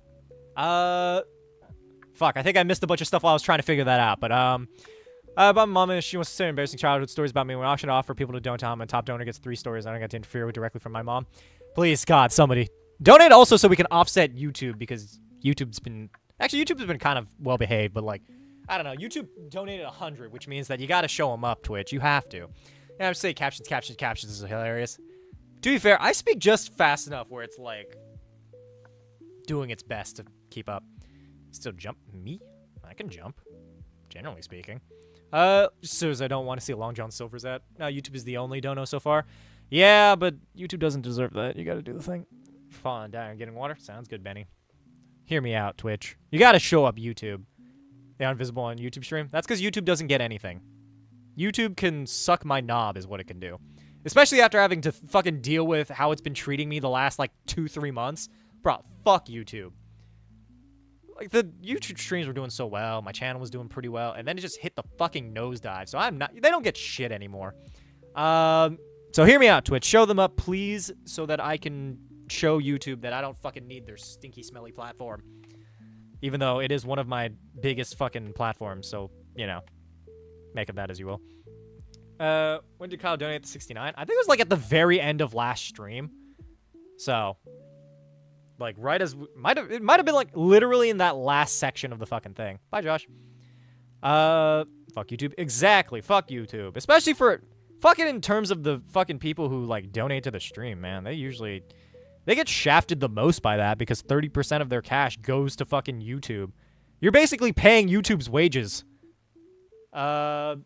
Fuck. I think I missed a bunch of stuff while I was trying to figure that out. But about my mom, she wants to say embarrassing childhood stories about me. When auction offer people to donate to and top donor gets 3 stories. I don't get to interfere with directly from my mom. Please, God, somebody donate also so we can offset YouTube because YouTube's been. Actually, YouTube has been kind of well-behaved, but, like, I don't know. YouTube donated 100, which means that you got to show them up, Twitch. You have to. Yeah, I would say captions, captions, captions is hilarious. To be fair, I speak just fast enough where it's, like, doing its best to keep up. Still jump? Me? I can jump, generally speaking. Just so as I don't want to see a Long John Silver's at. No, YouTube is the only dono so far. Yeah, but YouTube doesn't deserve that. You got to do the thing. Falling down and getting water? Sounds good, Benny. Hear me out, Twitch. You gotta show up YouTube. They aren't visible on YouTube stream. That's because YouTube doesn't get anything. YouTube can suck my knob is what it can do. Especially after having to fucking deal with how it's been treating me the last, like, 2-3 months. Bro, fuck YouTube. Like, the YouTube streams were doing so well. My channel was doing pretty well. And then it just hit the fucking nosedive. So I'm not... They don't get shit anymore. So hear me out, Twitch. Show them up, please, so that I can... show YouTube that I don't fucking need their stinky, smelly platform. Even though it is one of my biggest fucking platforms, so, you know. Make of that as you will. When did Kyle donate the 69? I think it was, like, at the very end of last stream. So, like, right as... It might have been, like, literally in that last section of the fucking thing. Bye, Josh. Fuck YouTube. Exactly. Fuck YouTube. Especially for fucking in terms of the fucking people who like donate to the stream, man. They get shafted the most by that because 30% of their cash goes to fucking YouTube. You're basically paying YouTube's wages. You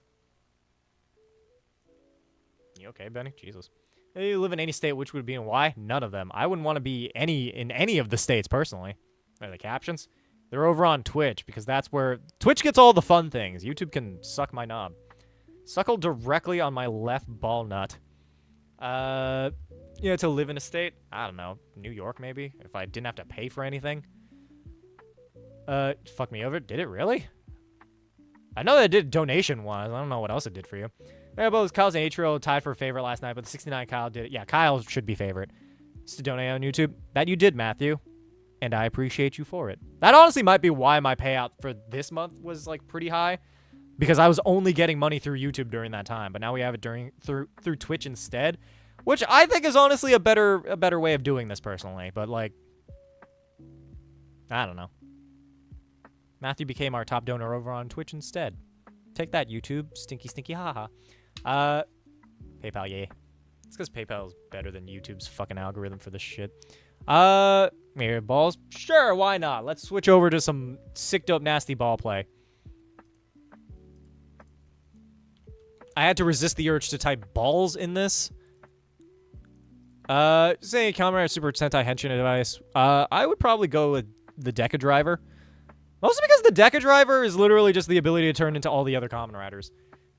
okay, Benny? Jesus. You live in any state, which would be and why? None of them. I wouldn't want to be in any of the states personally. Are the captions? They're over on Twitch because that's where Twitch gets all the fun things. YouTube can suck my knob. Suckle directly on my left ball nut. You know, to live in a state? I don't know. New York, maybe? If I didn't have to pay for anything? Fuck me over? Did it really? I know that it did donation-wise. I don't know what else it did for you. Yeah, but Kyle's an 8-year-old tied for favorite last night, but the 69 Kyle did it. Yeah, Kyle should be favorite. Just to donate on YouTube. That you did, Matthew. And I appreciate you for it. That honestly might be why my payout for this month was, like, pretty high. Because I was only getting money through YouTube during that time. But now we have it through Twitch instead. Which I think is honestly a better way of doing this personally. But, like, I don't know. Matthew became our top donor over on Twitch instead. Take that, YouTube. Stinky, stinky, haha. PayPal, yeah. It's because PayPal is better than YouTube's fucking algorithm for this shit. Here, balls? Sure, why not? Let's switch over to some sick, dope, nasty ball play. I had to resist the urge to type balls in this. Say Kamen Super Sentai Henshin advice. I would probably go with the Deca Driver. Mostly because the Deca Driver is literally just the ability to turn into all the other Kamen Riders.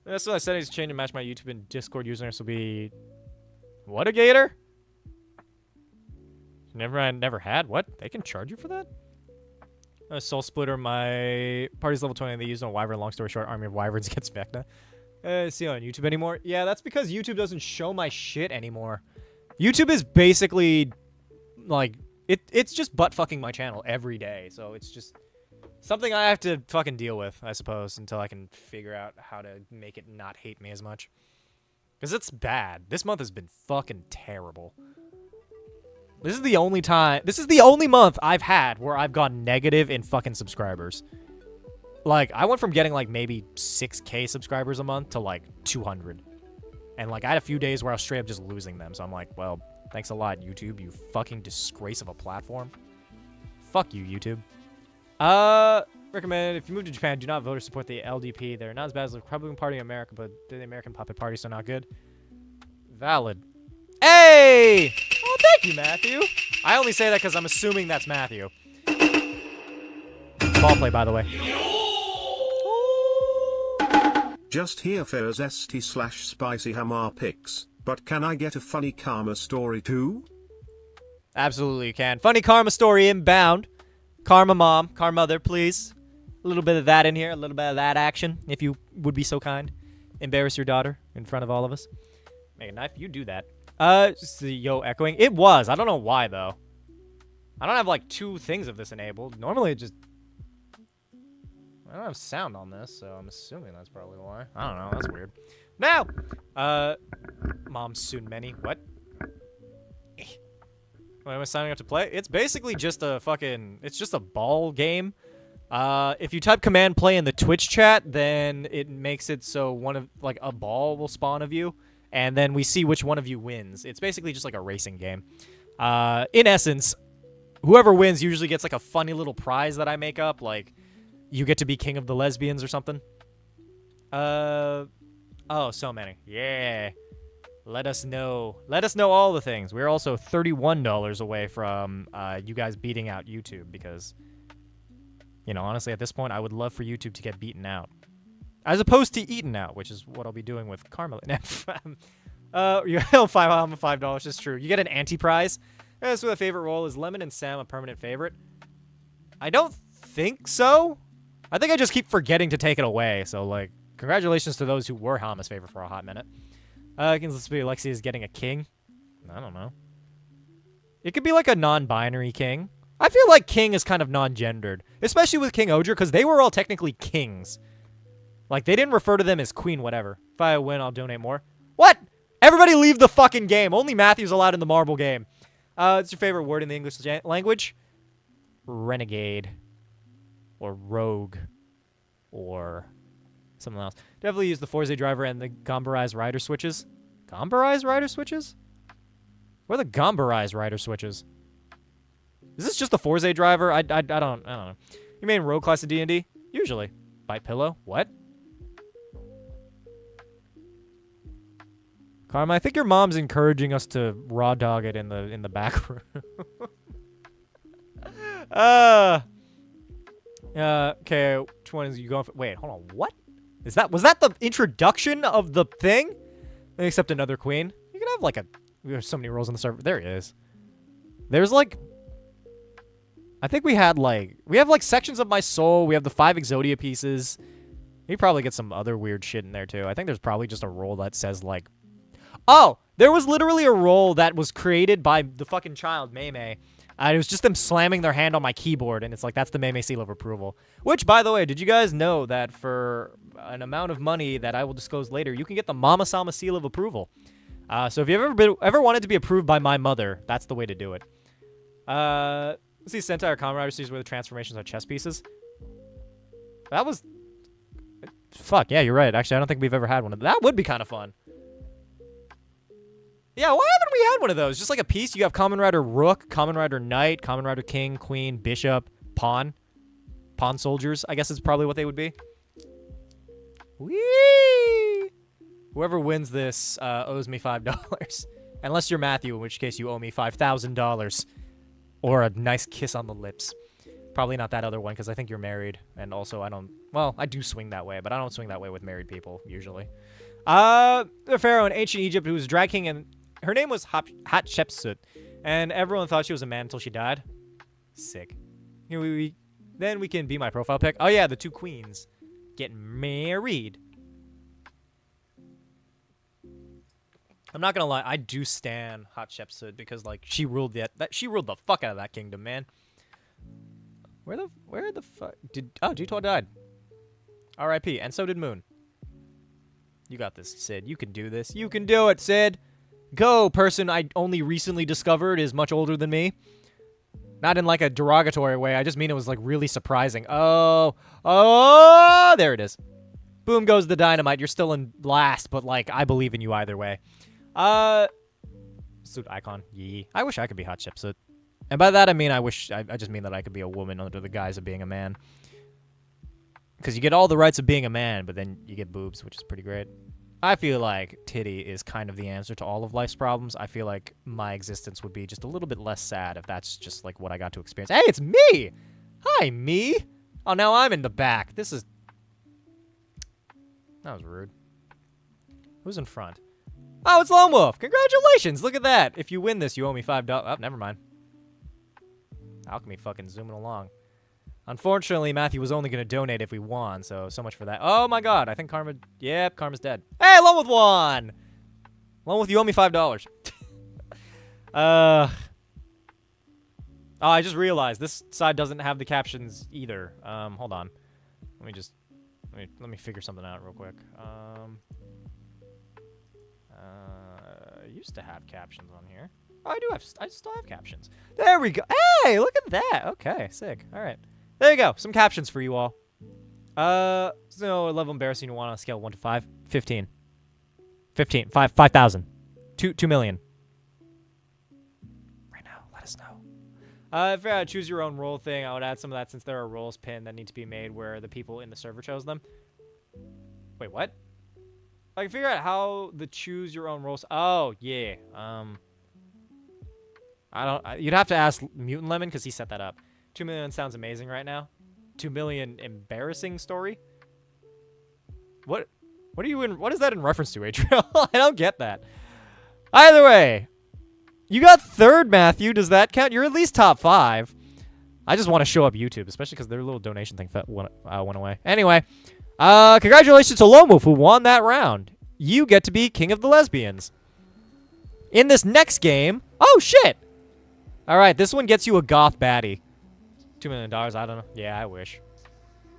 That's what I said. Is change and match my YouTube and Discord usernames will be... What a gator? Never had? What? They can charge you for that? Soul Splitter, my party's level 20. They use no wyvern. Long story short, army of wyverns against Vecna. See on YouTube anymore? Yeah, that's because YouTube doesn't show my shit anymore. YouTube is basically, like, it's just butt-fucking my channel every day. So it's just something I have to fucking deal with, I suppose, until I can figure out how to make it not hate me as much. Because it's bad. This month has been fucking terrible. This is the only month I've had where I've gone negative in fucking subscribers. Like, I went from getting, like, maybe 6K subscribers a month to, like, 200. And, like, I had a few days where I was straight up just losing them. So I'm like, well, thanks a lot, YouTube, you fucking disgrace of a platform. Fuck you, YouTube. Recommend, if you move to Japan, do not vote or support the LDP. They're not as bad as the Republican Party in America, but the American Puppet Party, so not good. Valid. Hey! Oh, thank you, Matthew. I only say that because I'm assuming that's Matthew. Ball play, by the way. Just here for st/spicy hammer pics, but can I get a funny karma story too? Absolutely you can. Funny karma story inbound. Karma mom, karma mother, please. A little bit of that in here, a little bit of that action, if you would be so kind. Embarrass your daughter in front of all of us. Make a knife, you do that. Just the yo echoing. It was. I don't know why though. I don't have like 2 things of this enabled. Normally it just... I don't have sound on this, so I'm assuming that's probably why. I don't know, that's weird. Now! Mom soon many. What? When am I signing up to play? It's basically just a fucking... It's just a ball game. If you type command play in the Twitch chat, then it makes it so one of... Like, a ball will spawn of you. And then we see which one of you wins. It's basically just like a racing game. In essence, whoever wins usually gets like a funny little prize that I make up. Like... You get to be king of the lesbians or something. Oh, so many. Yeah. Let us know. Let us know all the things. We're also $31 away from you guys beating out YouTube because, you know, honestly, at this point, I would love for YouTube to get beaten out. As opposed to eaten out, which is what I'll be doing with Carmel. You $5, it's true. You get an anti-prize. So my favorite role is Lemon and Sam a permanent favorite? I don't think so. I think I just keep forgetting to take it away. So, like, congratulations to those who were Hama's favorite for a hot minute. Let's be Lexi is getting a king. I don't know. It could be like a non-binary king. I feel like king is kind of non-gendered. Especially with King Odra, because they were all technically kings. Like, they didn't refer to them as queen whatever. If I win, I'll donate more. What? Everybody leave the fucking game. Only Matthew's allowed in the marble game. What's your favorite word in the English language? Renegade. Or rogue. Or something else. Definitely use the Forza driver and the Gombarized rider switches. Gombarized rider switches? Where are the Gombarized rider switches? Is this just the Forza driver? I don't know. You main rogue class of D&D? Usually. Bite pillow? What? Karma, I think your mom's encouraging us to raw dog it in the back room. Okay, which one is you going for? Wait, hold on. What? Was that the introduction of the thing? Except another queen. You can have like there's so many roles on the server. There it is. There's like, I think we have like sections of my soul. We have the 5 Exodia pieces. You probably get some other weird shit in there too. I think there's probably just a role that says like, oh, there was literally a role that was created by the fucking child, Mei. It was just them slamming their hand on my keyboard, and it's like, that's the Mei seal of approval. Which, by the way, did you guys know that for an amount of money that I will disclose later, you can get the HamaSamaKun seal of approval? So if you've ever wanted to be approved by my mother, that's the way to do it. Let's see, Sentai or Kamen Rider series where the transformations are chess pieces. That was... Fuck, yeah, you're right. Actually, I don't think we've ever had one of them. That would be kind of fun. Yeah, why haven't we had one of those? Just like a piece, you have Kamen Rider Rook, Kamen Rider Knight, Kamen Rider King, Queen, Bishop, Pawn. Pawn Soldiers, I guess is probably what they would be. Whee! Whoever wins this owes me $5. Unless you're Matthew, in which case you owe me $5,000. Or a nice kiss on the lips. Probably not that other one, because I think you're married. And also, well, I do swing that way, but I don't swing that way with married people, usually. The pharaoh in ancient Egypt who was drag king, and her name was Hatshepsut, and everyone thought she was a man until she died. Sick. Then we can be my profile pic. Oh yeah, the 2 queens getting married. I'm not gonna lie, I do stan Hatshepsut because like she ruled the fuck out of that kingdom, man. Where the fuck did G12 died? R.I.P. And so did Moon. You got this, Sid. You can do this. You can do it, Sid. Go, person I only recently discovered is much older than me. Not in like a derogatory way. I just mean it was like really surprising. Oh, there it is. Boom goes the dynamite. You're still in last, but like I believe in you either way. Suit icon. Yee. I wish I could be Hatshepsut. And by that I mean I just mean that I could be a woman under the guise of being a man. Because you get all the rights of being a man, but then you get boobs, which is pretty great. I feel like titty is kind of the answer to all of life's problems. I feel like my existence would be just a little bit less sad if that's just like what I got to experience. Hey, it's me! Hi, me! Oh, now I'm in the back. That was rude. Who's in front? Oh, it's Lone Wolf! Congratulations! Look at that! If you win this, you owe me $5. Oh, never mind. Alchemy fucking zooming along. Unfortunately, Matthew was only going to donate if we won, so much for that. Oh my god, I think Karma... Yep, Karma's dead. Hey, Lone Wolf won! Lone Wolf, you owe me $5. Oh, I just realized this side doesn't have the captions either. Hold on. Let me figure something out real quick. I used to have captions on here. Oh, I still have captions. There we go. Hey, look at that. Okay, sick. All right. There you go. Some captions for you all. So level embarrassing you want on a scale of 1 to 5? 15. 15. 5,000. 2 million. Right now, let us know. If I choose your own role thing, I would add some of that since there are roles pinned that need to be made where the people in the server chose them. Wait, what? I can figure out how the choose your own roles. Oh, yeah. You'd have to ask Mutant Lemon because he set that up. 2 million sounds amazing right now. 2 million embarrassing story? What is that in reference to, Adriel? I don't get that. Either way, you got third, Matthew. Does that count? You're at least top 5. I just want to show up YouTube, especially because their little donation thing went away. Anyway, congratulations to Lone Wolf who won that round. You get to be King of the Lesbians. In this next game, oh shit! All right, this one gets you a goth baddie. $2 million, I don't know. Yeah, I wish.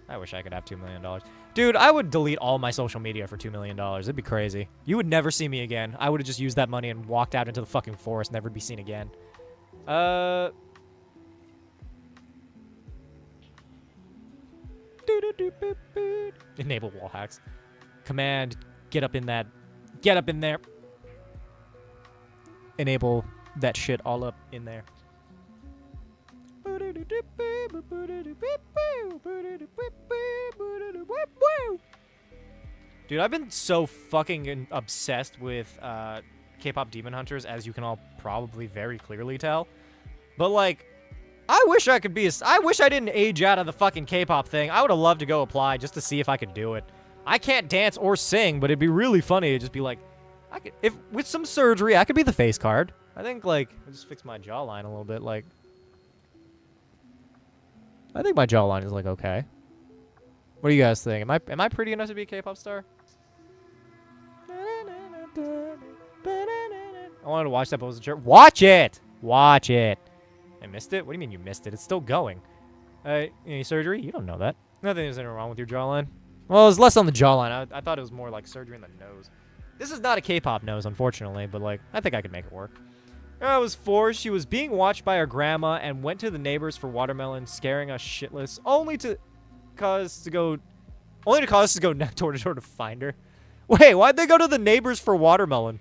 I wish I could have $2 million. Dude, I would delete all my social media for $2 million. It'd be crazy. You would never see me again. I would have just used that money and walked out into the fucking forest, never be seen again. Enable wall hacks. Command, get up in that. Get up in there. Enable that shit all up in there. Dude, I've been so fucking obsessed with K-pop Demon Hunters, as you can all probably very clearly tell. But, like, I wish I could be I wish I didn't age out of the fucking K-pop thing. I would have loved to go apply just to see if I could do it. I can't dance or sing, but it'd be really funny to just be like, if with some surgery, I could be the face card. I think, like, I just fix my jawline a little bit, like. I think my jawline is, like, okay. What do you guys think? Am I pretty enough to be a K-pop star? I wanted to watch that, but I wasn't sure. Watch it! Watch it! I missed it? What do you mean you missed it? It's still going. Any surgery? You don't know that. Nothing is wrong with your jawline. Well, it was less on the jawline. I thought it was more like surgery in the nose. This is not a K-pop nose, unfortunately, but, like, I think I could make it work. I was 4. She was being watched by her grandma and went to the neighbors for watermelon, scaring us shitless, only to cause us to go door to door to find her. Wait, why'd they go to the neighbors for watermelon?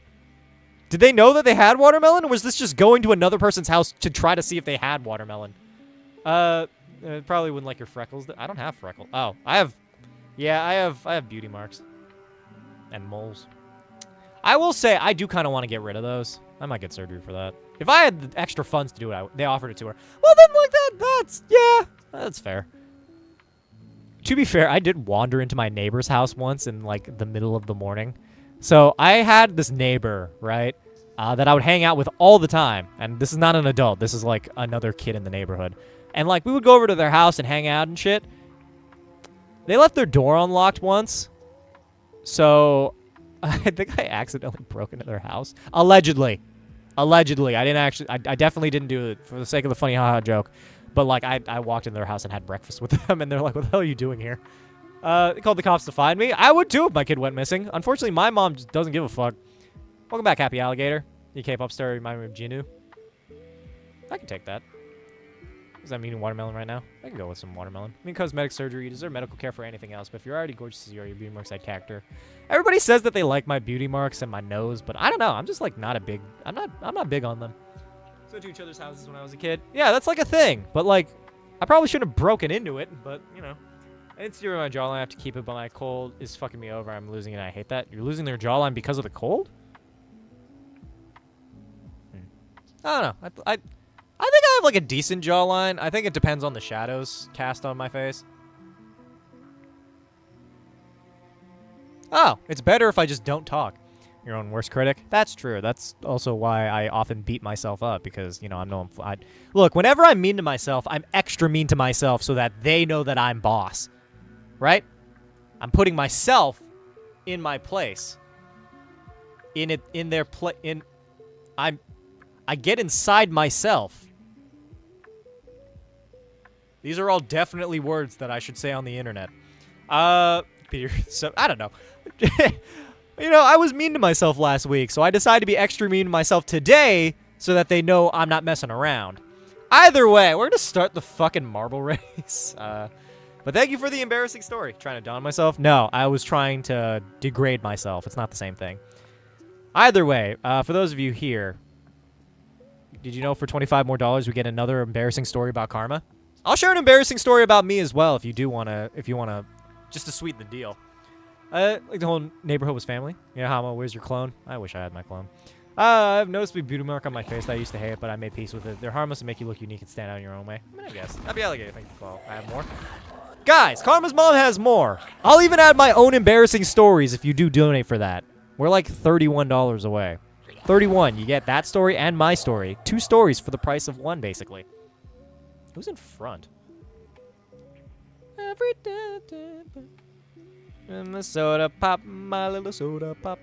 Did they know that they had watermelon, or was this just going to another person's house to try to see if they had watermelon? Probably wouldn't like your freckles. I don't have freckles. Oh, I have beauty marks and moles. I will say I do kind of want to get rid of those. I might get surgery for that. If I had the extra funds to do it, they offered it to her. Well, then, like, that's fair. To be fair, I did wander into my neighbor's house once in, like, the middle of the morning. So I had this neighbor, right, that I would hang out with all the time. And this is not an adult. This is, like, another kid in the neighborhood. And, like, we would go over to their house and hang out and shit. They left their door unlocked once. So I think I accidentally broke into their house. Allegedly. Allegedly. I definitely didn't do it for the sake of the funny haha joke. But, like, I walked into their house and had breakfast with them, and they're like, what the hell are you doing here? They called the cops to find me. I would, too, if my kid went missing. Unfortunately, my mom just doesn't give a fuck. Welcome back, Happy Alligator. You K-pop star remind me of Jinu. I can take that. Because I'm eating watermelon right now. I can go with some watermelon. I mean, cosmetic surgery, you deserve medical care for anything else, but if you're already gorgeous as you are, your beauty marks side character. Everybody says that they like my beauty marks and my nose, but I don't know. I'm just, like, not big on them. So to each other's houses when I was a kid. Yeah, that's like a thing. But, like, I probably shouldn't have broken into it, but, you know. It's your my jawline. I have to keep it, but my cold is fucking me over. I'm losing it. I hate that. You're losing their jawline because of the cold? I don't know. I think I have, like, a decent jawline. I think it depends on the shadows cast on my face. Oh, it's better if I just don't talk. Your own worst critic? That's true. That's also why I often beat myself up, because, you know, look, whenever I'm mean to myself, I'm extra mean to myself so that they know that I'm boss. Right? I'm putting myself in my place. I get inside myself. These are all definitely words that I should say on the internet. Peter, so I don't know. You know, I was mean to myself last week, so I decided to be extra mean to myself today so that they know I'm not messing around. Either way, we're gonna start the fucking marble race. But thank you for the embarrassing story. Trying to dawn myself? No, I was trying to degrade myself. It's not the same thing. Either way, for those of you here, did you know for $25 more we get another embarrassing story about karma? I'll share an embarrassing story about me as well if you wanna, just to sweeten the deal. Like the whole neighborhood was family. Yeah, Hama, where's your clone? I wish I had my clone. I've noticed a beauty mark on my face that I used to hate, but I made peace with it. They're harmless and make you look unique and stand out in your own way. I mean, I guess. Happy Alligator, thank you for following. I have more. Guys, Karma's mom has more. I'll even add my own embarrassing stories if you do donate for that. We're like $31 away. 31, you get that story and my story. 2 stories for the price of 1, basically. Who's in front? Every day, and the soda pop, my little soda pop.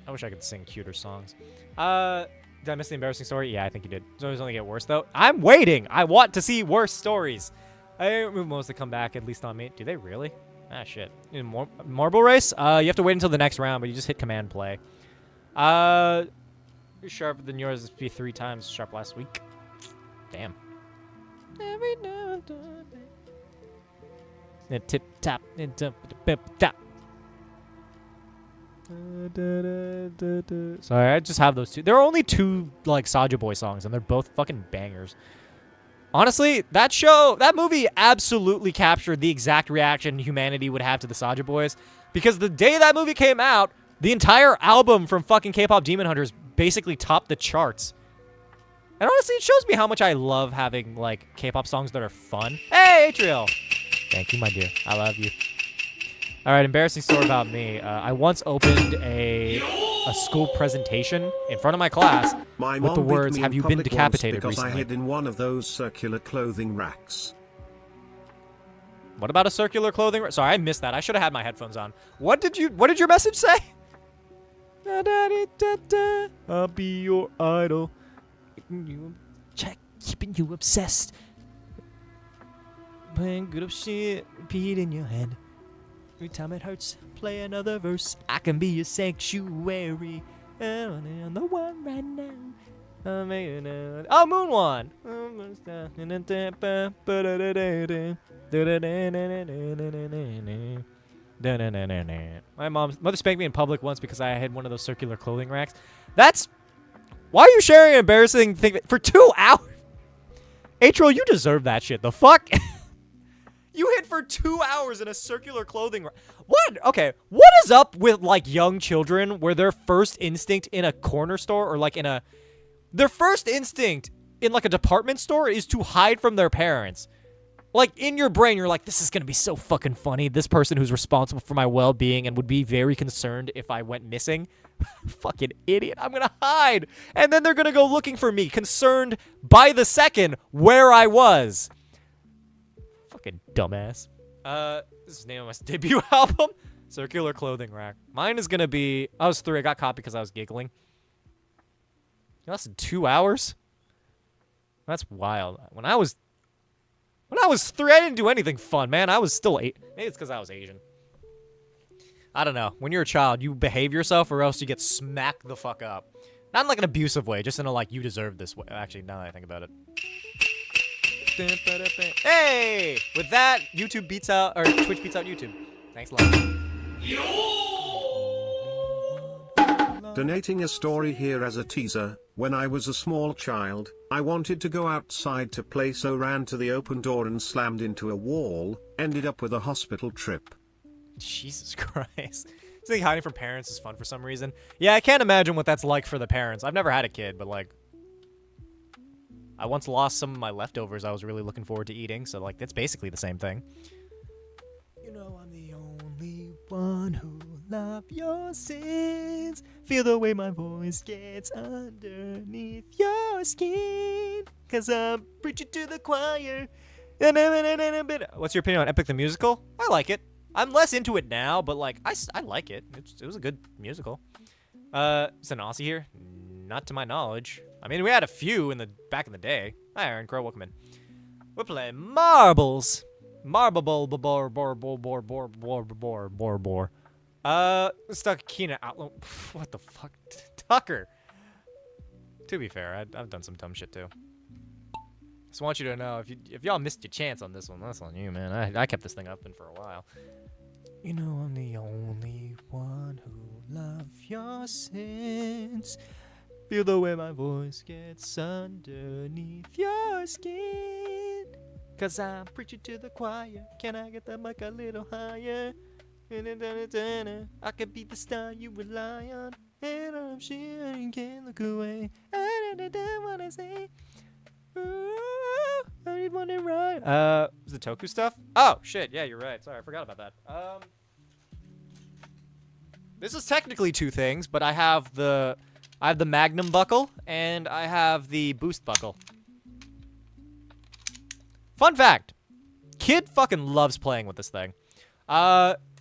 I wish I could sing cuter songs. Did I miss the embarrassing story? Yeah, I think you did. Stories only get worse, though. I'm waiting. I want to see worse stories. I remove most that come back, at least on me. Do they really? Ah, shit. Marble race? You have to wait until the next round, but you just hit command play. You're sharper than yours. This be 3 times sharp last week. Damn. Every now and then. Tip tap and tip tap. Sorry, I just have those two. There are only two like Soulja Boy songs, and they're both fucking bangers. Honestly, that movie absolutely captured the exact reaction humanity would have to the Soulja Boys, because the day that movie came out, the entire album from fucking K-pop Demon Hunters basically topped the charts. And honestly, it shows me how much I love having like K-pop songs that are fun. Hey, Atriel! Thank you, my dear. I love you. All right, embarrassing story about me. I once opened a school presentation in front of my class with the words, "Have you been decapitated because recently?" I hid in one of those circular clothing racks. What about a circular clothing rack? Sorry, I missed that. I should have had my headphones on. What did your message say? I'll be your idol. Keeping you obsessed. Playing good up shit, repeat in your head. Every time it hurts, play another verse. I can be your sanctuary. I'm the one right now. Oh, Moon One. My mother spanked me in public once because I had one of those circular clothing racks. Why are you sharing an embarrassing thing for 2 hours? Atriel, you deserve that shit. The fuck? You hid for 2 hours in a circular clothing rack. What? Okay, what is up with, like, young children where their first instinct in a corner store or, like, their first instinct in, like, a department store is to hide from their parents? Like, in your brain, you're like, this is gonna be so fucking funny. This person who's responsible for my well-being and would be very concerned if I went missing. Fucking idiot. I'm gonna hide. And then they're gonna go looking for me, concerned by the second where I was. Fucking dumbass. This is the name of my debut album. Circular clothing rack. Mine is gonna be, I was 3. I got caught because I was giggling. Less than 2 hours? That's wild. When I was 3, I didn't do anything fun, man. I was still 8. Maybe it's because I was Asian. I don't know. When you're a child, you behave yourself or else you get smacked the fuck up. Not in like an abusive way, just in a like, you deserve this way. Actually, now that I think about it. Hey! With that, YouTube beats out, or Twitch beats out YouTube. Thanks a lot. Donating a story here as a teaser. When I was a small child, I wanted to go outside to play, so ran to the open door and slammed into a wall, ended up with a hospital trip. Jesus Christ. I think hiding from parents is fun for some reason. Yeah, I can't imagine what that's like for the parents. I've never had a kid, but like, I once lost some of my leftovers I was really looking forward to eating, so like, it's basically the same thing. You know I'm the only one who love your sins. Feel the way my voice gets underneath your skin. Cause I'm preaching to the choir. What's your opinion on Epic the Musical? I like it. I'm less into it now, but like, I like it. It was a good musical. Is an Aussie here? Not to my knowledge. I mean, we had a few back in the day. Hi, Aaron Crow, welcome in. We're playing marbles. Marble bor bor bor bor bor bor bor bor bor. Stuck Kina Outlaw. What the fuck, Tucker? To be fair, I've done some dumb shit too. Just want you to know, if y'all missed your chance on this one, that's on you, man. I kept this thing up for a while. You know I'm the only one who love your sins. Feel the way my voice gets underneath your skin. Cause I'm preaching to the choir. Can I get the mic a little higher? I could be the star you rely on. And I'm sure you can't look away. I don't want to say. I need one to ride. Is the Toku stuff? Oh, shit. Yeah, you're right. Sorry, I forgot about that. This is technically 2 things, but I have the Magnum buckle, and I have the Boost buckle. Fun fact. Kid fucking loves playing with this thing.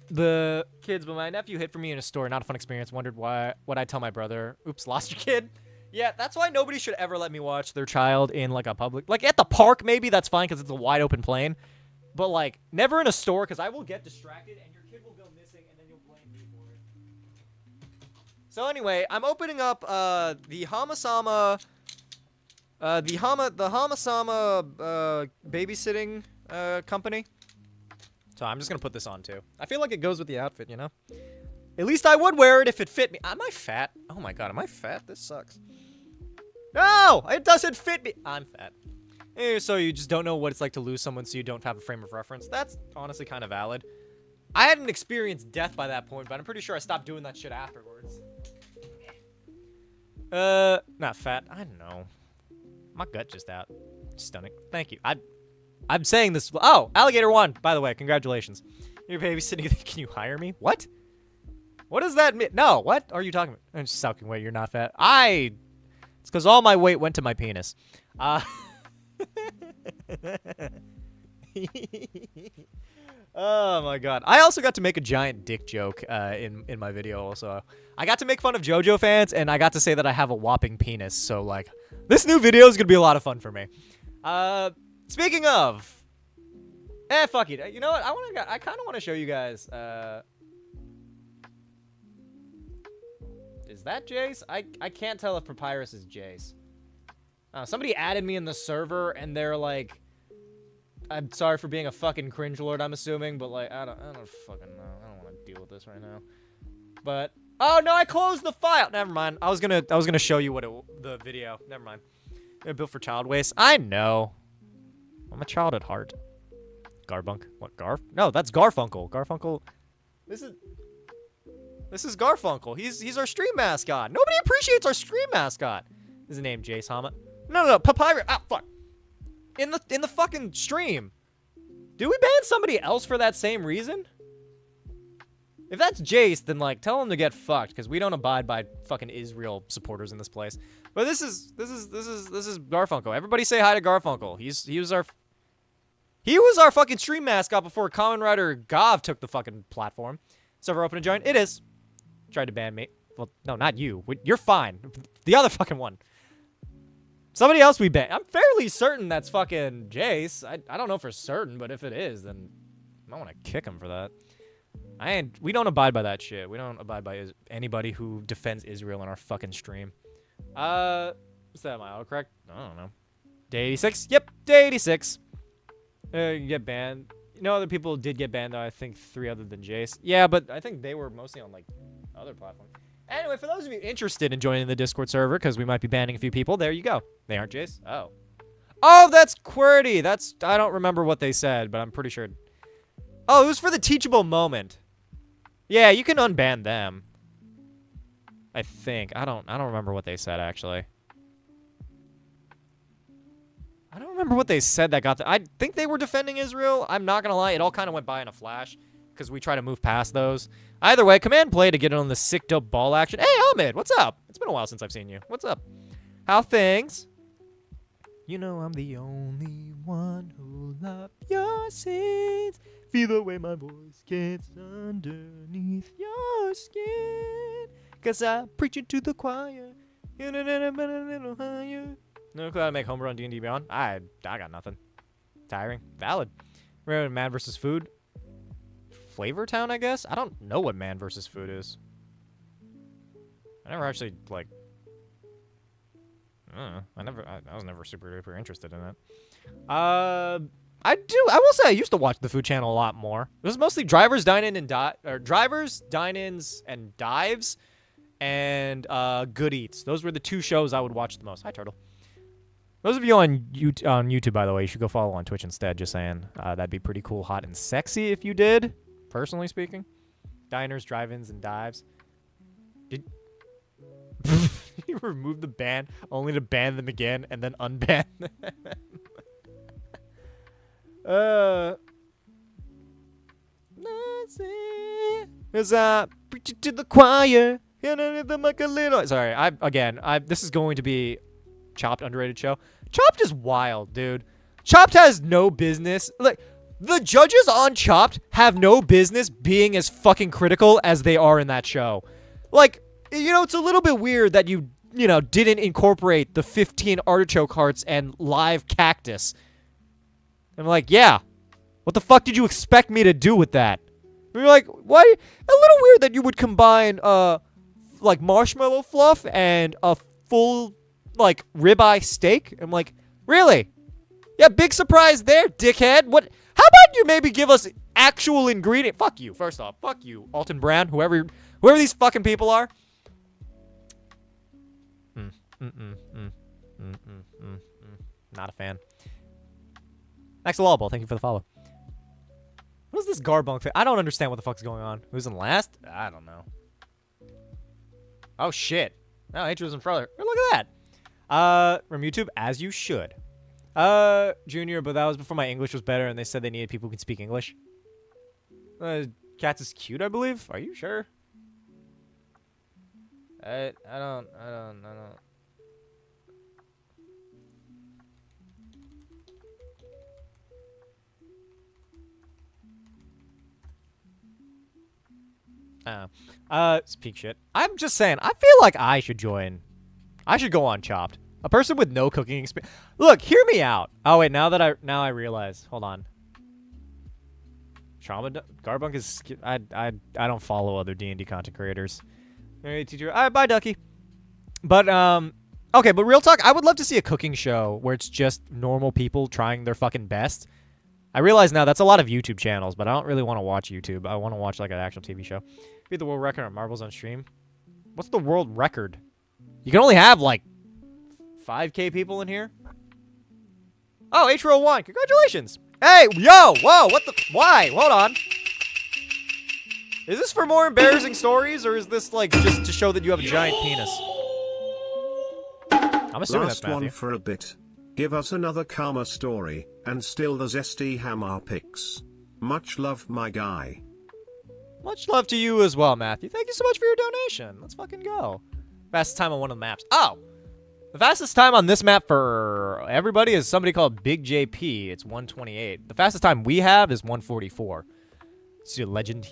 The kids, but my nephew hid for me in a store. Not a fun experience. Wondered what I'd tell my brother. Oops, lost your kid. Yeah, that's why nobody should ever let me watch their child in, like, a public... Like, at the park, maybe, that's fine, because it's a wide open plane. But, like, never in a store, because I will get distracted, and your kid will go missing, and then you'll blame me for it. So, anyway, I'm opening up, the HamaSamaKun The HamaSama babysitting company. So I'm just gonna put this on too. I feel like it goes with the outfit, you know? At least I would wear it if it fit me. Am I fat? Oh my god, am I fat? This sucks. No! It doesn't fit me! I'm fat. So you just don't know what it's like to lose someone so you don't have a frame of reference. That's honestly kind of valid. I hadn't experienced death by that point, but I'm pretty sure I stopped doing that shit afterwards. Not fat. I don't know. My gut just out. Stunning. Thank you. I'm saying this. Oh, Alligator won. By the way, congratulations. You're babysitting. Can you hire me? What? What does that mean? No. What are you talking about? I'm just sucking weight. You're not fat. It's because all my weight went to my penis. Oh my god. I also got to make a giant dick joke in my video also. I got to make fun of JoJo fans, and I got to say that I have a whopping penis, so like, this new video is gonna be a lot of fun for me. Speaking of... fuck it. You know what? I kind of want to show you guys, is that Jace? I can't tell if Papyrus is Jace. Somebody added me in the server, and they're like... I'm sorry for being a fucking cringe lord, I'm assuming, but like, I don't fucking know. I don't want to deal with this right now. But, oh no, I closed the file. Never mind. I was gonna show you the video. Never mind. They're built for child waste. I know. I'm a child at heart. Garbunk. What, Garf? No, that's Garfunkel. Garfunkel. This is Garfunkel. He's our stream mascot. Nobody appreciates our stream mascot. Is his name Jace Hama? No, Papyrus. Ah, fuck. In the fucking stream. Do we ban somebody else for that same reason? If that's Jace, then like tell him to get fucked, because we don't abide by fucking Israel supporters in this place. But this is Garfunkel. Everybody say hi to Garfunkel. He was our fucking stream mascot before Kamen Rider Gav took the fucking platform. Server open and join. It is. Tried to ban me. Well, no, not you. You're fine. The other fucking one. Somebody else we ban. I'm fairly certain that's fucking Jace. I don't know for certain, but if it is, then I want to kick him for that. We don't abide by that shit. We don't abide by anybody who defends Israel in our fucking stream. Is that my autocorrect? I don't know. Day 86? Yep, day 86. Get banned. You know, other people did get banned, though. I think 3 other than Jace. Yeah, but I think they were mostly on, like, other platforms. Anyway, for those of you interested in joining the Discord server, because we might be banning a few people, there you go. They aren't Jace? Oh. Oh, that's QWERTY. I don't remember what they said, but I'm pretty sure. Oh, it was for the teachable moment. Yeah, you can unban them. I think. I don't remember what they said, actually. I don't remember what they said that got I think they were defending Israel. I'm not gonna lie, it all kind of went by in a flash, because we try to move past those. Either way, command play to get on the sick dope ball action. Hey, Ahmed, what's up? It's been a while since I've seen you. What's up? How things? You know I'm the only one who love your sins. Feel the way my voice gets underneath your skin. Cause I preach it to the choir. A little higher. No clue how to make home run D&D Beyond. I got nothing. Tiring. Valid. Remember Man vs. Food? Flavor Town, I guess? I don't know what Man vs. Food is. I never actually, like... I was never super duper interested in it. I will say I used to watch the Food Channel a lot more. It was mostly Drivers, Dine-In, and Drivers, Dine-Ins, and Dives, and Good Eats. Those were the 2 shows I would watch the most. Hi, Turtle. Those of you on YouTube, by the way, you should go follow on Twitch instead, just saying. That'd be pretty cool, hot, and sexy if you did, personally speaking. Diners, drive-ins, and dives. Did you remove the ban only to ban them again and then unban them? As I preach it to the choir, like a little. Sorry, this is going to be Chopped, underrated show. Chopped is wild, dude. Chopped has no business. Like, the judges on Chopped have no business being as fucking critical as they are in that show. Like, you know, it's a little bit weird that you didn't incorporate the 15 artichoke hearts and live cactus. I'm like, yeah. What the fuck did you expect me to do with that? And you're like, why? A little weird that you would combine, like, marshmallow fluff and a full like ribeye steak. I'm like, really? Yeah, big surprise there, dickhead. What? How about you maybe give us actual ingredient? Fuck you. First off, fuck you, Alton Brand, whoever these fucking people are. Not a fan. Next Lawball, thank you for the follow. What is this Garbunk thing? I don't understand what the fuck's going on. Who's in last? I don't know. Oh shit. No, H was in front. Look at that. From YouTube, as you should. Junior, but that was before my English was better, and they said they needed people who can speak English. Cats is cute, I believe. Are you sure? I don't. Speak shit. I'm just saying, I feel like I should join. I should go on Chopped. A person with no cooking experience. Look, hear me out. Oh wait, now I realize. Hold on. Garbunk is. I don't follow other D&D content creators. Alright, teacher. Alright, bye, Ducky. But okay, but real talk. I would love to see a cooking show where it's just normal people trying their fucking best. I realize now that's a lot of YouTube channels, but I don't really want to watch YouTube. I want to watch like an actual TV show. Beat the world record on marbles on stream. What's the world record? You can only have like 5K people in here. Oh, H-Roll1. Congratulations. Hey, yo, whoa, what the? Why? Hold on. Is this for more embarrassing stories, or is this like just to show that you have a giant penis? I'm assuming that's Matthew. Last one for a bit. Give us another karma story, and still the zesty Hama pics. Much love, my guy. Much love to you as well, Matthew. Thank you so much for your donation. Let's fucking go. Fastest time on one of the maps. Oh! The fastest time on this map for everybody is somebody called Big JP. It's 128. The fastest time we have is 144. It's a legend.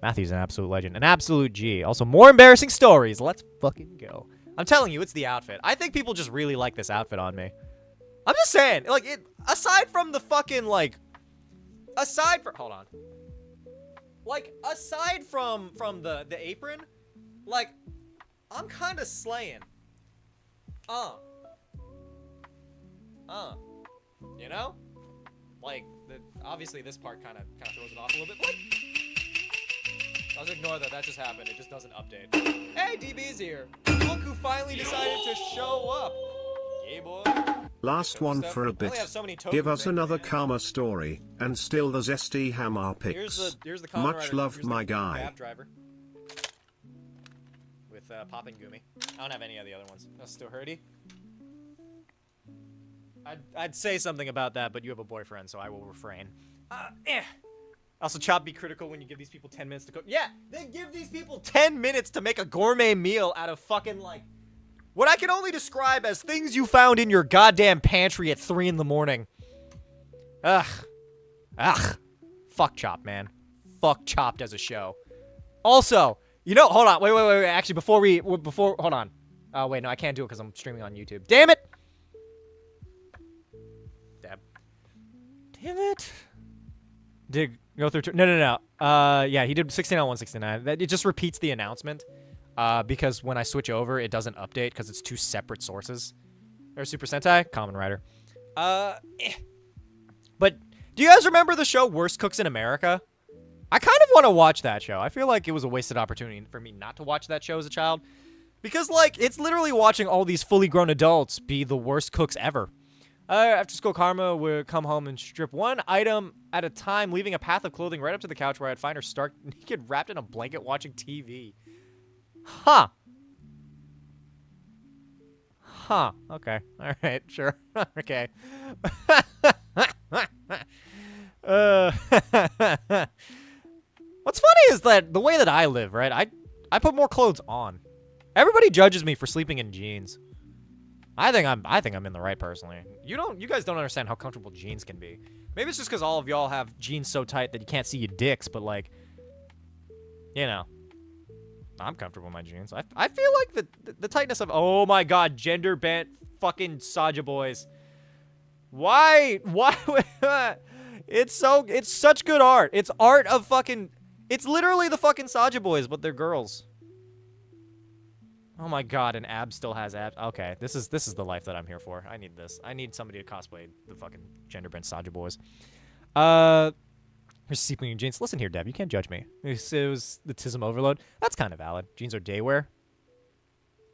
Matthew's an absolute legend. An absolute G. Also, more embarrassing stories. Let's fucking go. I'm telling you, it's the outfit. I think people just really like this outfit on me. I'm just saying, like, aside from the fucking, like, hold on. Like, aside from the apron, like, I'm kind of slaying. You know? Like, obviously this part kind of throws it off a little bit. What? I'll just ignore that. That just happened. It just doesn't update. Hey, DB's here. Look who finally decided to show up. Yeah, boy. Last one for a bit. Give us another karma story, and still the zesty Hama pics. Here's the Much love, my guy. Cab driver. With Pop and Gumi. I don't have any of the other ones. That's still hurty. I'd say something about that, but you have a boyfriend, so I will refrain. Also, Chop, be critical when you give these people 10 minutes to cook. Yeah, they give these people 10 minutes to make a gourmet meal out of fucking, like, what I can only describe as things you found in your goddamn pantry at 3 in the morning. Ugh. Fuck Chopped, man. Fuck Chopped as a show. Also, you know, hold on. Wait. Actually, hold on. Oh, wait, no, I can't do it because I'm streaming on YouTube. Damn it! Damn it. Did go through... No. Yeah, he did 16 on 169. It just repeats the announcement. Because when I switch over, it doesn't update because it's two separate sources. Or Super Sentai? Kamen Rider. But do you guys remember the show Worst Cooks in America? I kind of want to watch that show. I feel like it was a wasted opportunity for me not to watch that show as a child. Because, like, it's literally watching all these fully grown adults be the worst cooks ever. After school, Karma would come home and strip one item at a time, leaving a path of clothing right up to the couch where I'd find her stark naked, wrapped in a blanket, watching TV. Huh. Okay. All right. Sure. Okay. What's funny is that the way that I live, right? I put more clothes on. Everybody judges me for sleeping in jeans. I think I'm in the right personally. You guys don't understand how comfortable jeans can be. Maybe it's just because all of y'all have jeans so tight that you can't see your dicks, but like, you know. I'm comfortable in my jeans. I feel like the tightness of... Oh my god, gender bent fucking Saja boys. Why? It's such good art. It's art of fucking... It's literally the fucking Saja boys, but they're girls. Oh my god, and Ab still has abs. Okay, this is the life that I'm here for. I need this. I need somebody to cosplay the fucking gender bent Saja boys. Here's sleeping in jeans. Listen here, Deb. You can't judge me. It was the tism overload. That's kind of valid. Jeans are day wear.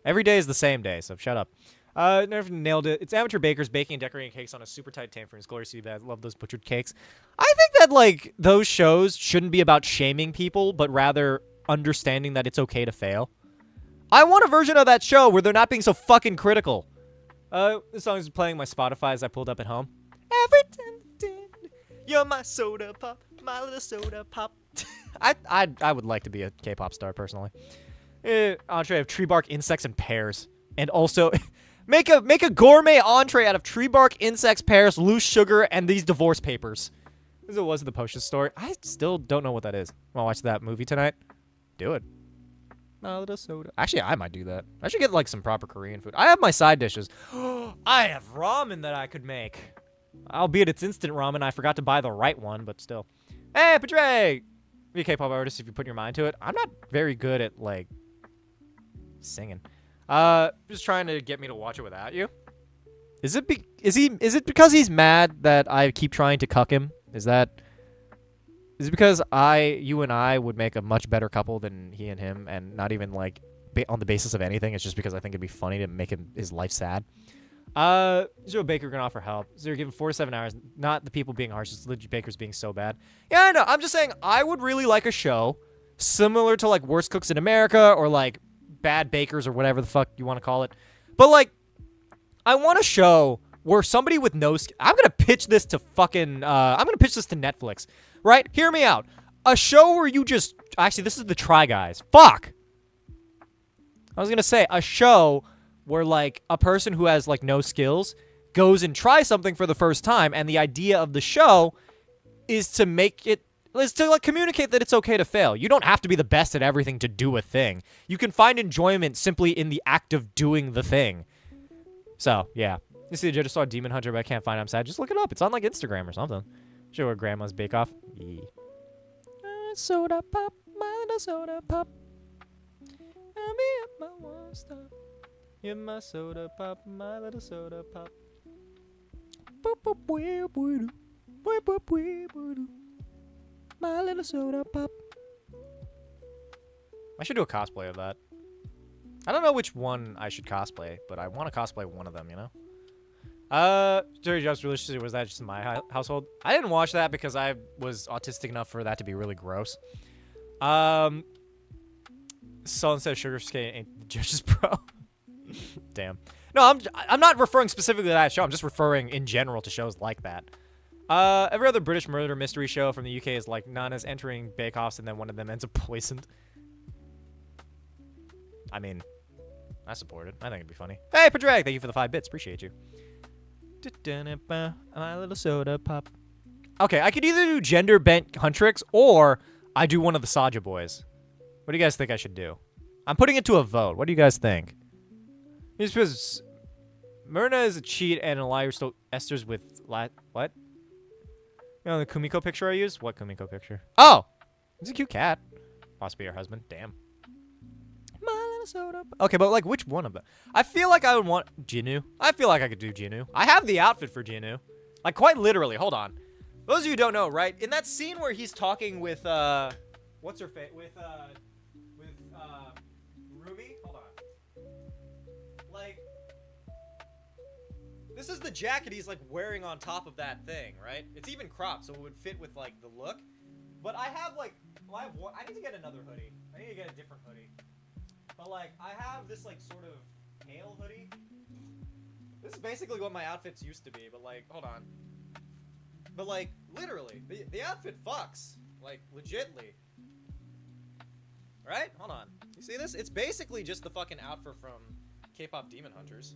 Every day is the same day, so shut up. Never nailed it. It's amateur bakers baking and decorating cakes on a super tight time frame. It's glorious to see that. I love those butchered cakes. I think that, like, those shows shouldn't be about shaming people, but rather understanding that it's okay to fail. I want a version of that show where they're not being so fucking critical. This song is playing my Spotify as I pulled up at home. Every time you're my soda pop, my little soda pop. I would like to be a K-pop star personally. Entree of tree bark, insects, and pears, and also make a gourmet entree out of tree bark, insects, pears, loose sugar, and these divorce papers. As it was in the potion store. I still don't know what that is. Want to watch that movie tonight? Do it. A little soda. Actually, I might do that. I should get like some proper Korean food. I have my side dishes. I have ramen that I could make. Albeit it's instant ramen. I forgot to buy the right one, but still. Hey, Patray! Be a K-pop artist if you put your mind to it. I'm not very good at like singing. Just trying to get me to watch it without you. Is it because he's mad that I keep trying to cuck him? Is it because you and I would make a much better couple than he and him, and not even like on the basis of anything? It's just because I think it'd be funny to make his life sad. Zero Baker gonna offer help. Zero given 4 to 7 hours. Not the people being harsh, it's legit bakers being so bad. Yeah, I know. I'm just saying I would really like a show similar to like Worst Cooks in America or like Bad Bakers or whatever the fuck you want to call it. But like, I want a show where somebody with no skill. I'm gonna pitch this to fucking. I'm gonna pitch this to Netflix. Right? Hear me out. A show where you just. Actually, this is the Try Guys. Fuck. I was gonna say a show where like a person who has like no skills goes and tries something for the first time, and the idea of the show is to like communicate that it's okay to fail. You don't have to be the best at everything to do a thing. You can find enjoyment simply in the act of doing the thing. So yeah. You see, I just saw Demon Hunter, but I can't find it. I'm sad. Just look it up. It's on like Instagram or something. Show where Grandma's Bake Off. Yeah. Soda pop, my little soda pop. I'll be at my one stop. You're my soda pop, my little soda pop. My little soda pop. I should do a cosplay of that. I don't know which one I should cosplay, but I want to cosplay one of them, you know? Dirty Jobs Relationship, was that just in my household? I didn't watch that because I was autistic enough for that to be really gross. Salt instead of sugar skate ain't the judge's pro. Damn. No, I'm not referring specifically to that show. I'm just referring in general to shows like that. Every other British murder mystery show from the UK is like Nana's entering bake-offs and then one of them ends up poisoned. I mean, I support it. I think it'd be funny. Hey, Padrag, thank you for the 5 bits. Appreciate you. My little soda pop. Okay, I could either do gender bent Huntrix or I do one of the Saja boys. What do you guys think I should do? I'm putting it to a vote. What do you guys think? Just because Myrna is a cheat and a liar, still Esther's with what? You know the Kumiko picture I used? What Kumiko picture? Oh! It's a cute cat. Possibly her husband. Damn. Okay, but like which one of them? I feel like I would want Jinu. I feel like I could do Jinu. I have the outfit for Jinu. Like quite literally. Hold on. Those of you who don't know, right? In that scene where he's talking with what's her face? With Rumi? Hold on. Like this is the jacket he's like wearing on top of that thing, right? It's even cropped so it would fit with like the look. But I have like I need to get another hoodie. I need to get a different hoodie. But, like, I have this, like, sort of pale hoodie. This is basically what my outfits used to be, but, like, hold on. But, like, literally, the outfit fucks. Like, legitly. Right? Hold on. You see this? It's basically just the fucking outfit from K-pop Demon Hunters.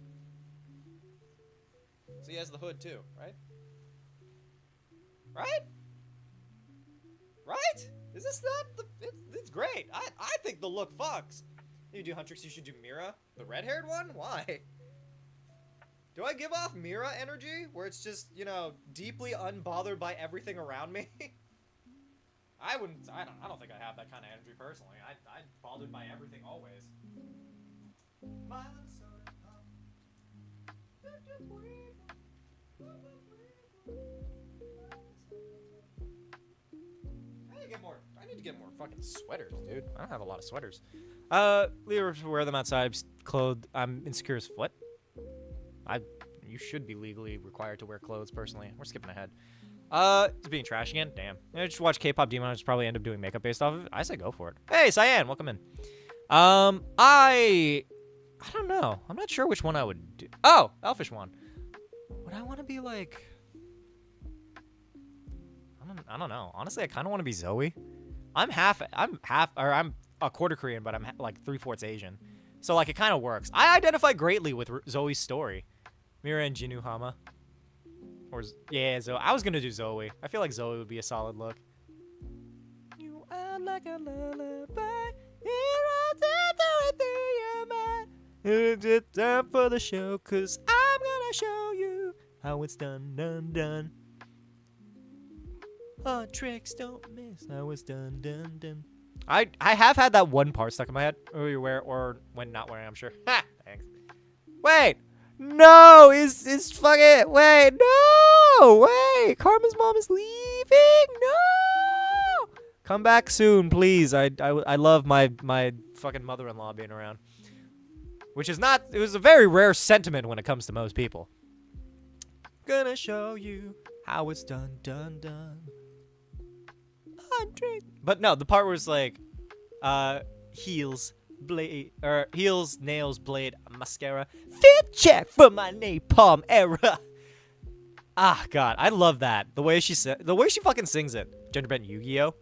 So he has the hood, too, right? Right? Right? Is this not the... It's great. I think the look fucks. You do Huntrix, you should do Mira. The red-haired one? Why? Do I give off Mira energy? Where it's just, you know, deeply unbothered by everything around me? I don't think I have that kind of energy personally. I'm bothered by everything always. I need to get more fucking sweaters, dude. I don't have a lot of sweaters. Leave to wear them outside. Clothed. I'm insecure as what? You should be legally required to wear clothes. Personally, we're skipping ahead. It's being trash again. Damn. I just watch K-pop Demon. I just probably end up doing makeup based off of it. I say go for it. Hey, Cyan, welcome in. I don't know. I'm not sure which one I would do. Oh, Elfish one. Would I want to be like? I don't know. Honestly, I kind of want to be Zoe. I'm a quarter Korean, but I'm like 3/4 Asian. So like it kind of works. I identify greatly with Zoe's story. Mira and Jinu Hama. Or yeah, Zoe. I was gonna do Zoe. I feel like Zoe would be a solid look. You are like a lullaby. It's time for the show, 'cause I'm gonna show you how it's done, done, done. Oh, tricks don't miss. How it's done, done, done. I have had that one part stuck in my head. Or when not wearing, I'm sure. Ha! Thanks. Wait! No! Is fucking wait, no! Wait! Karma's mom is leaving! No! Come back soon, please. I love my fucking mother-in-law being around. Which is not, it was a very rare sentiment when it comes to most people. Gonna show you how it's done, done, done. But no, the part where it's like, heels, nails, blade, mascara, fit check for my napalm era. Ah, God, I love that. The way she fucking sings it. Gender bent Yu-Gi-Oh.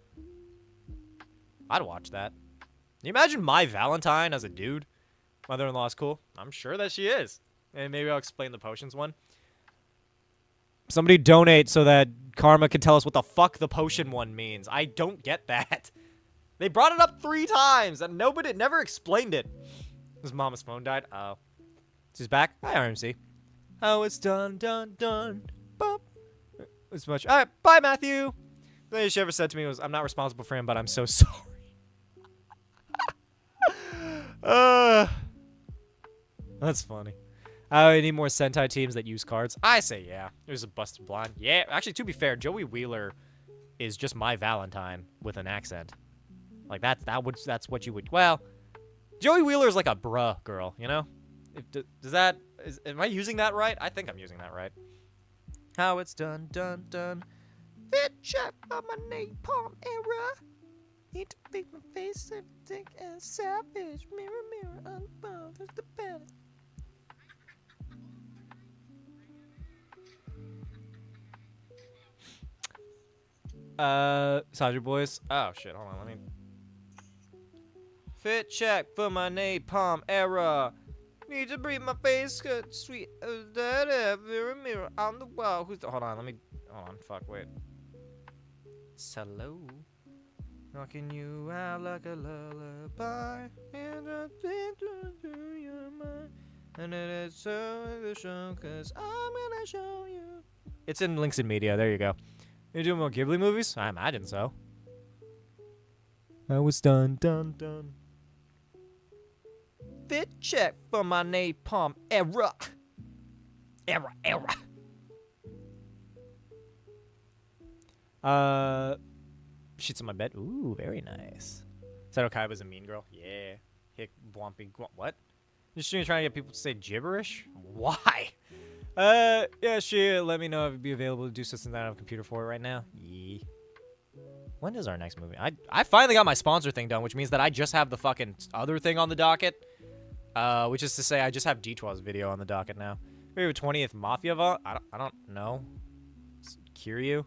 I'd watch that. Can you imagine my Valentine as a dude? Mother-in-law's cool. I'm sure that she is. And maybe I'll explain the potions one. Somebody donate so that Karma can tell us what the fuck the potion one means. I don't get that. They brought it up 3 times and nobody never explained it. His mama's phone died. Oh. She's back. Hi, RMC. Oh, it's done, done, done. Bump. It's much. All right, bye, Matthew. The thing she ever said to me was, I'm not responsible for him, but I'm so sorry. That's funny. I need more Sentai teams that use cards. I say yeah. There's a busted blonde. Yeah, actually, to be fair, Joey Wheeler is just my Valentine with an accent. Like that's what you would. Well, Joey Wheeler is like a bruh girl, you know? Am I using that right? I think I'm using that right. How it's done, done, done. Fit check on my napalm era. Need to make my face thick and savage. Mirror, mirror on the wall, there's the best. Soldier Boys. Oh shit, hold on, let me. Fit check for my napalm era. Need to breathe my face, good sweet as that mirror on the wall. Hold on, fuck, wait. Hello. Knocking you out like a lullaby. And I think through your mind. And it is so the show, 'cause I'm gonna show you. It's in links in media, there you go. You doing more Ghibli movies? I imagine so. I was done, done, done. Fit check for my napalm era. Era. Shits on my bed. Ooh, very nice. Said Okai was a mean girl. Yeah. Hick, Bwompy, what? Just trying to get people to say gibberish? Why? Yeah, she let me know if it'd be available to do something that I have a computer for it right now. Yeah. When is our next movie? I finally got my sponsor thing done, which means that I just have the fucking other thing on the docket. Which is to say I just have D12's video on the docket now. Maybe 20th Mafia Vault? I don't know. Kiryu?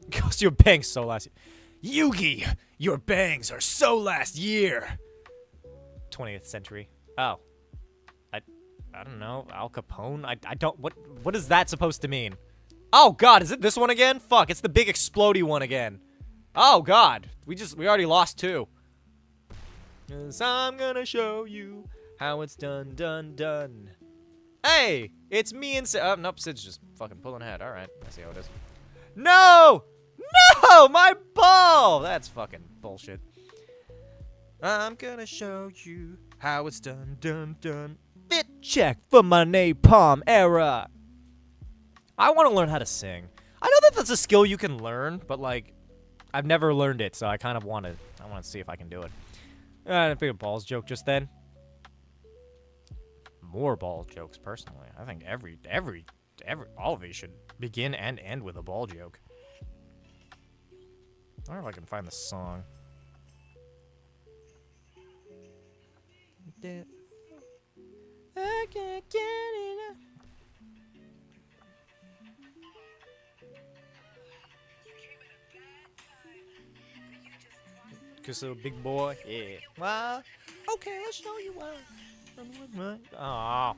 Ghost, your bangs so last year. Yugi, your bangs are so last year. 20th century. Oh. I don't know. Al Capone? I don't, what is that supposed to mean? Oh god, is it this one again? Fuck, it's the big explodey one again. Oh god, we already lost 2. 'Cause I'm gonna show you how it's done, done, done. Hey, it's me and Sid. Oh, nope, Sid's just fucking pulling ahead. All right, I see how it is. No! No! My ball! That's fucking bullshit. I'm gonna show you how it's done, done. Fit check for my napalm era. I want to learn how to sing. I know that that's a skill you can learn, but like, I've never learned it, so I kind of want to. I want to see if I can do it. I picked a balls joke just then. More ball jokes, personally. I think all of these should begin and end with a ball joke. I wonder if I can find the song. I can't get enough. Cause a big boy, yeah. Well, okay, let's show you why. Oh,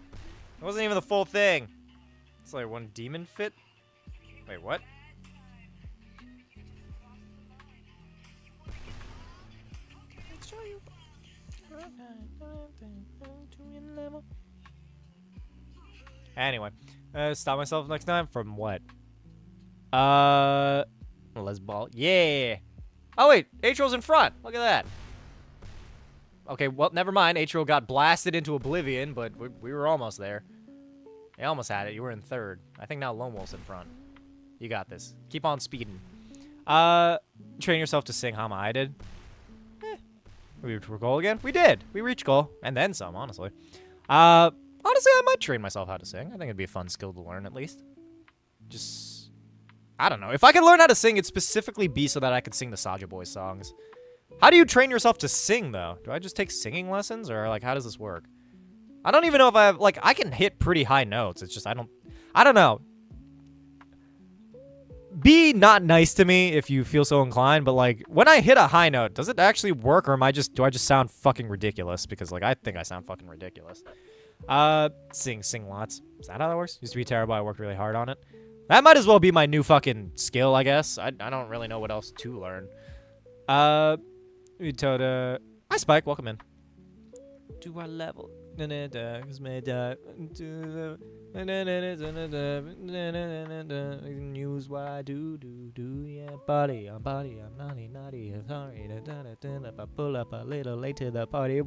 it wasn't even the full thing. It's like one demon fit. Wait, what? Let's show you. Anyway, stop myself next time from what? Les ball. Yeah. Oh wait, H-Roll's in front. Look at that. Okay, well, never mind. H-Roll got blasted into oblivion, but we were almost there. You almost had it. You were in third. I think now Lone Wolf's in front. You got this. Keep on speeding. Train yourself to sing Hama. I did. We reached goal again? We did. We reached goal. And then some, honestly. Honestly, I might train myself how to sing. I think it'd be a fun skill to learn, at least. Just, I don't know. If I could learn how to sing, it'd specifically be so that I could sing the Saja Boys songs. How do you train yourself to sing, though? Do I just take singing lessons, or, like, how does this work? I don't even know if I have, like, I can hit pretty high notes. It's just, I don't know. Be not nice to me if you feel so inclined, but, like, when I hit a high note, does it actually work, or do I just sound fucking ridiculous? Because, like, I think I sound fucking ridiculous. Sing lots. Is that how that works? Used to be terrible. I worked really hard on it. That might as well be my new fucking skill, I guess. I don't really know what else to learn. We told, hi, Spike. Welcome in. To our level. Use what I do, yeah, buddy, I'm naughty, I'm sorry, I pull up a little late to the party,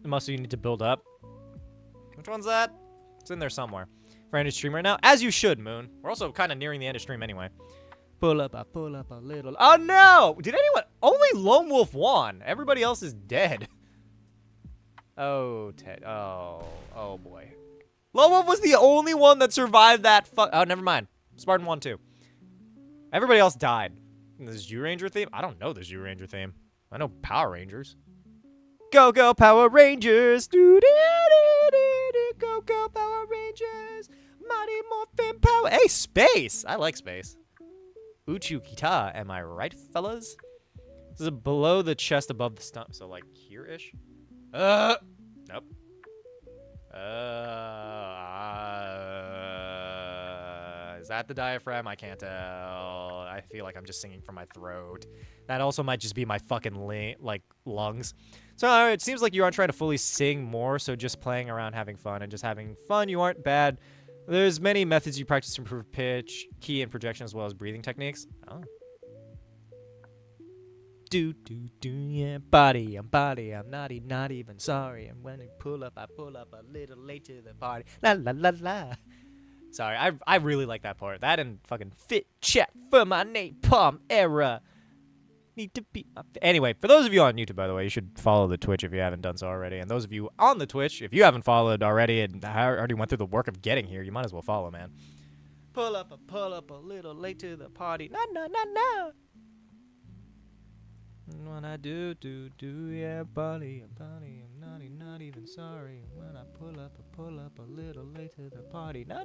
Mostly you need to build up. Which one's that? It's in there somewhere. For end of stream right now, as you should, Moon. We're also kind of nearing the end of stream anyway. Pull up a little. Oh no! Did anyone? Only Lone Wolf won. Everybody else is dead. Oh, Ted. Oh boy. Lone Wolf was the only one that survived that. Oh, never mind. Spartan won too. Everybody else died. The Zyuranger theme? I don't know the Zyuranger theme. I know Power Rangers. Go go Power Rangers! Go go Power Rangers! Mighty Morphin Power. Hey, space! I like space. Uchu Kita, am I right, fellas? This is below the chest, above the stomach, so like here-ish. Nope. Is that the diaphragm? I can't tell. I feel like I'm just singing from my throat. That also might just be my fucking lungs. So it seems like you aren't trying to fully sing more, so just playing around, having fun, and just having fun. You aren't bad. There's many methods you practice to improve pitch, key, and projection, as well as breathing techniques. Oh. Do, yeah, body, I'm naughty, not even sorry. And when I pull up a little late to the party. La, la, la, la. Sorry, I really like that part. That and fucking fit check for my napalm era. Need to be up. Anyway, for those of you on YouTube, by the way, you should follow the Twitch if you haven't done so already. And those of you on the Twitch, if you haven't followed already and already went through the work of getting here, you might as well follow, man. Pull up a little late to the party. No. When I do, yeah, buddy, I'm naughty, not even sorry. When I pull up a little late to the party. No.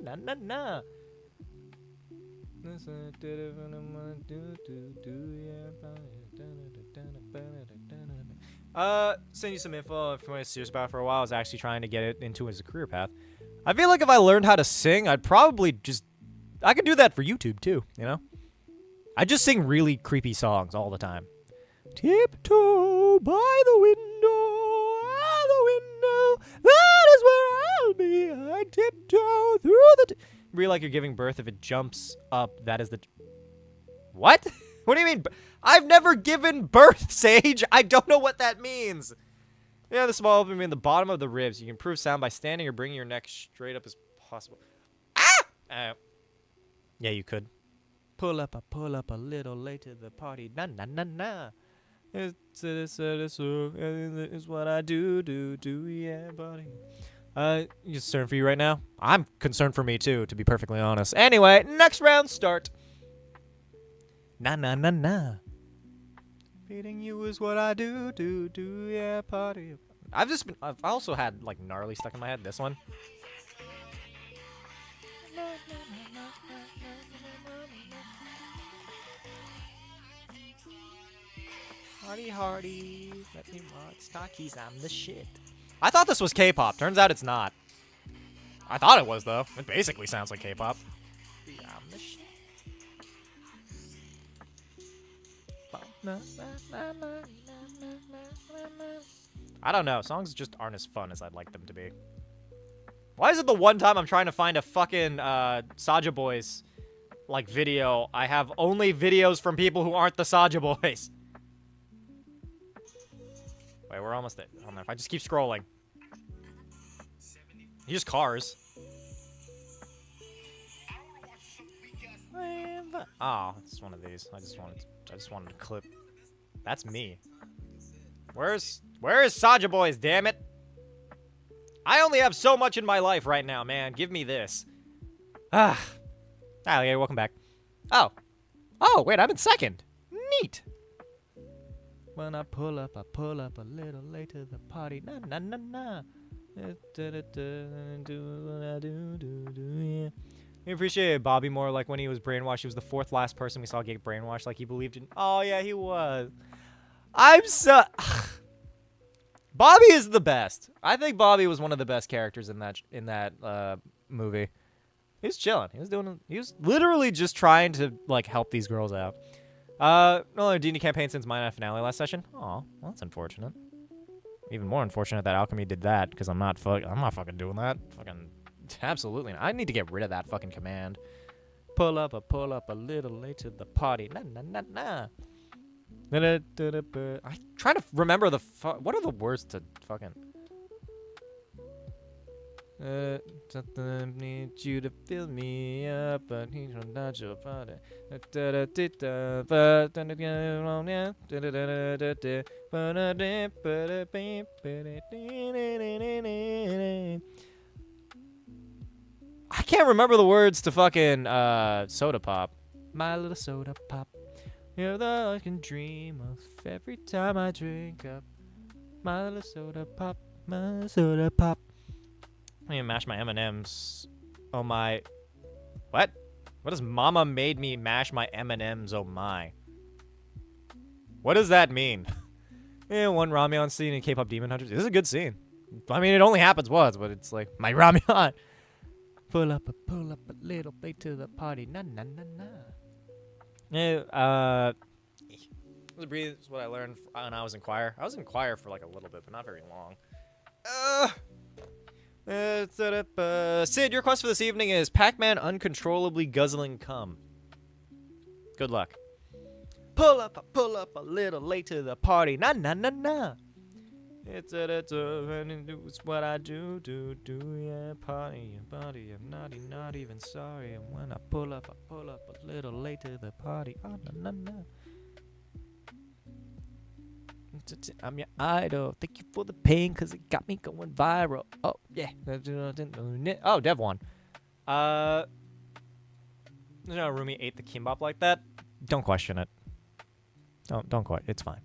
Send you some info if you want to serious about it for a while. I was actually trying to get it into as a career path. I feel like if I learned how to sing, I'd probably I could do that for YouTube too, you know? I just sing really creepy songs all the time. Tiptoe by the window, that is where I'll be. I tiptoe through the... Really like you're giving birth if it jumps up, that is the... What? What do you mean? I've never given birth, Sage. I don't know what that means. Yeah, the small opening in the bottom of the ribs. You can improve sound by standing or bringing your neck straight up as possible. Ah! Yeah, you could. Pull up a little late to the party. Na na na na. It's what I do, yeah, buddy. You concerned for you right now? I'm concerned for me too, to be perfectly honest. Anyway, next round start. Na na na na. Beating you is what I do, yeah, party. I've also had like gnarly stuck in my head. This one. Hardy hardy, let me rock stockies, I'm the shit. I thought this was K-pop. Turns out it's not. I thought it was though. It basically sounds like K-pop. I'm the shit. I don't know. Songs just aren't as fun as I'd like them to be. Why is it the one time I'm trying to find a fucking Saja Boys like video, I have only videos from people who aren't the Saja Boys? Wait, we're almost there. I don't know if I just keep scrolling. Use cars. Oh, it's one of these. I just wanted to clip. That's me. Where is Saja Boys, damn it? I only have so much in my life right now, man. Give me this. Ah. Alligator, welcome back. Oh. Oh, wait, I'm in second. Neat. When I pull up a little late to the party. Na na na na. Do what I do, yeah. We appreciate Bobby more, like when he was brainwashed. He was the fourth last person we saw get brainwashed. Like he believed in. Oh yeah, he was. I'm so. Bobby is the best. I think Bobby was one of the best characters in that movie. He was chilling. He was literally just trying to like help these girls out. No other D&D campaign since my finale last session. Aw, well, that's unfortunate. Even more unfortunate that Alchemy did that, because I'm not fucking doing that. Fucking absolutely not. I need to get rid of that fucking command. Pull up a little late to the party. Na na na na. I'm trying to remember what are the words to fucking. Need you to fill me up, but he's not your body. I can't remember the words to fucking Soda Pop. My little soda pop. You're the I can dream of every time I drink up. My little soda pop. My soda pop. I'm gonna mash my M&Ms. Oh my. What? What does Mama made me mash my M&Ms? Oh my. What does that mean? Yeah, one Ramyeon scene in K-pop Demon Hunters. This is a good scene. I mean, it only happens once, but it's like, my Ramyeon. Pull up a little bit to the party. Na na na na. Yeah, breathe is what I learned when I was in choir. I was in choir for like a little bit, but not very long. Sid, your quest for this evening is Pac-Man uncontrollably guzzling cum. Good luck. Pull up a little late to the party. Na na na na. It's what I do, yeah, party, I'm not even sorry. And when I pull up a little late to the party. Oh, na na na. I'm your idol. Thank you for the pain, cause it got me going viral. Oh yeah. Oh, Dev won. Rumi ate the kimbap like that. Don't question it. Don't question. It's fine.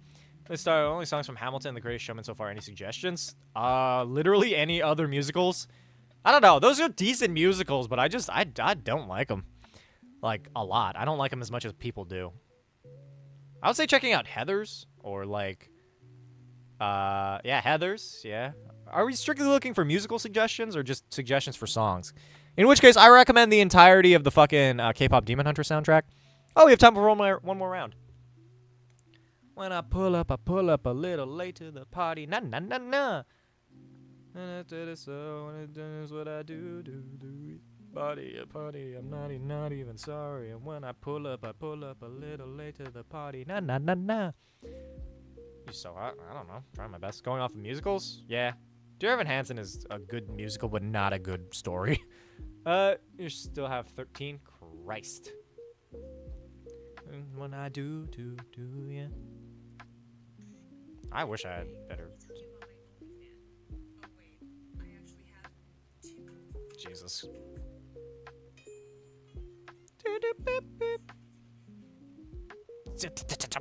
Let's start. Only songs from Hamilton, The Greatest Showman so far. Any suggestions? Literally any other musicals? I don't know. Those are decent musicals, but I don't like them. Like, a lot. I don't like them as much as people do. I would say checking out Heathers, or like, yeah, Heathers, yeah. Are we strictly looking for musical suggestions, or just suggestions for songs? In which case, I recommend the entirety of the fucking K-pop Demon Hunter soundtrack. Oh, we have time for one more round. When I pull up a little late to the party. Na na na na. So is what I do. Party, a party, I'm not even sorry. And when I pull up a little late to the party. Na na na na. You so hot? I don't know. Trying my best. Going off of musicals? Yeah. Dear Evan Hansen is a good musical, but not a good story. You still have 13? Christ. And when I do, yeah. I wish I had better. Jesus.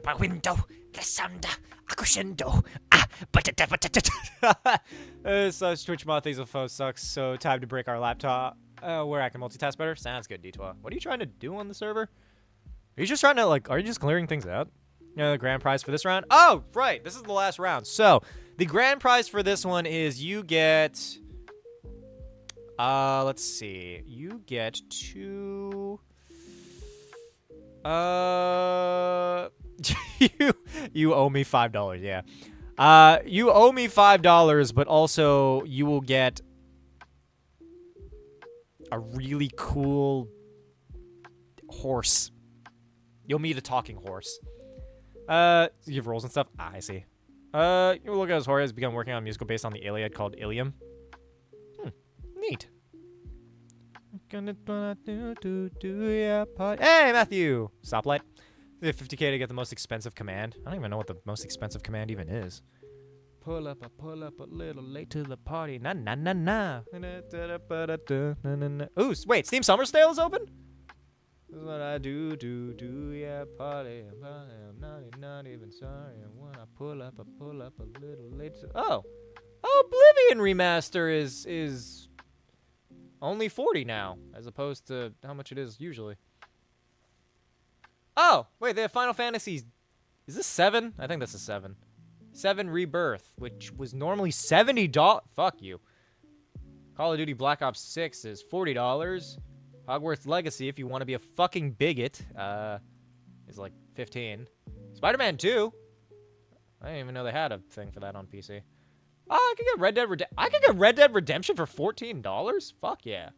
My window, the sound, a crescendo. Such Twitch Mothie's phone sucks, so time to break our laptop. Where I can multitask better? Sounds good, D12. What are you trying to do on the server? Are you just trying to, like, are you just clearing things out? The grand prize for this round? Oh, right, this is the last round. So, the grand prize for this one is you get... let's see. You get two... you owe me $5, yeah. You owe me $5, but also you will get a really cool horse. You'll meet a talking horse. You have roles and stuff? Ah, I see. You look at his horse. Has begun working on a musical based on the Iliad called Ilium. Neat. Gonna do, yeah, hey, Matthew! Stoplight. You have 50k to get the most expensive command. I don't even know what the most expensive command even is. Pull up a little late to the party. Na na na na. Ooh, wait, Steam Summer Sale is open? This is what I do, yeah, party. I'm not even sorry. And when I pull up a little late to... Oh! Oblivion Remaster is only 40 now, as opposed to how much it is usually. Oh, wait, they have Final Fantasy... Is this 7? I think this is 7. 7 Rebirth, which was normally $70. Fuck you. Call of Duty Black Ops 6 is $40. Hogwarts Legacy, if you want to be a fucking bigot, is like 15. Spider-Man 2. I didn't even know they had a thing for that on PC. Oh, I could get Red Dead Redemption for $14? Fuck yeah.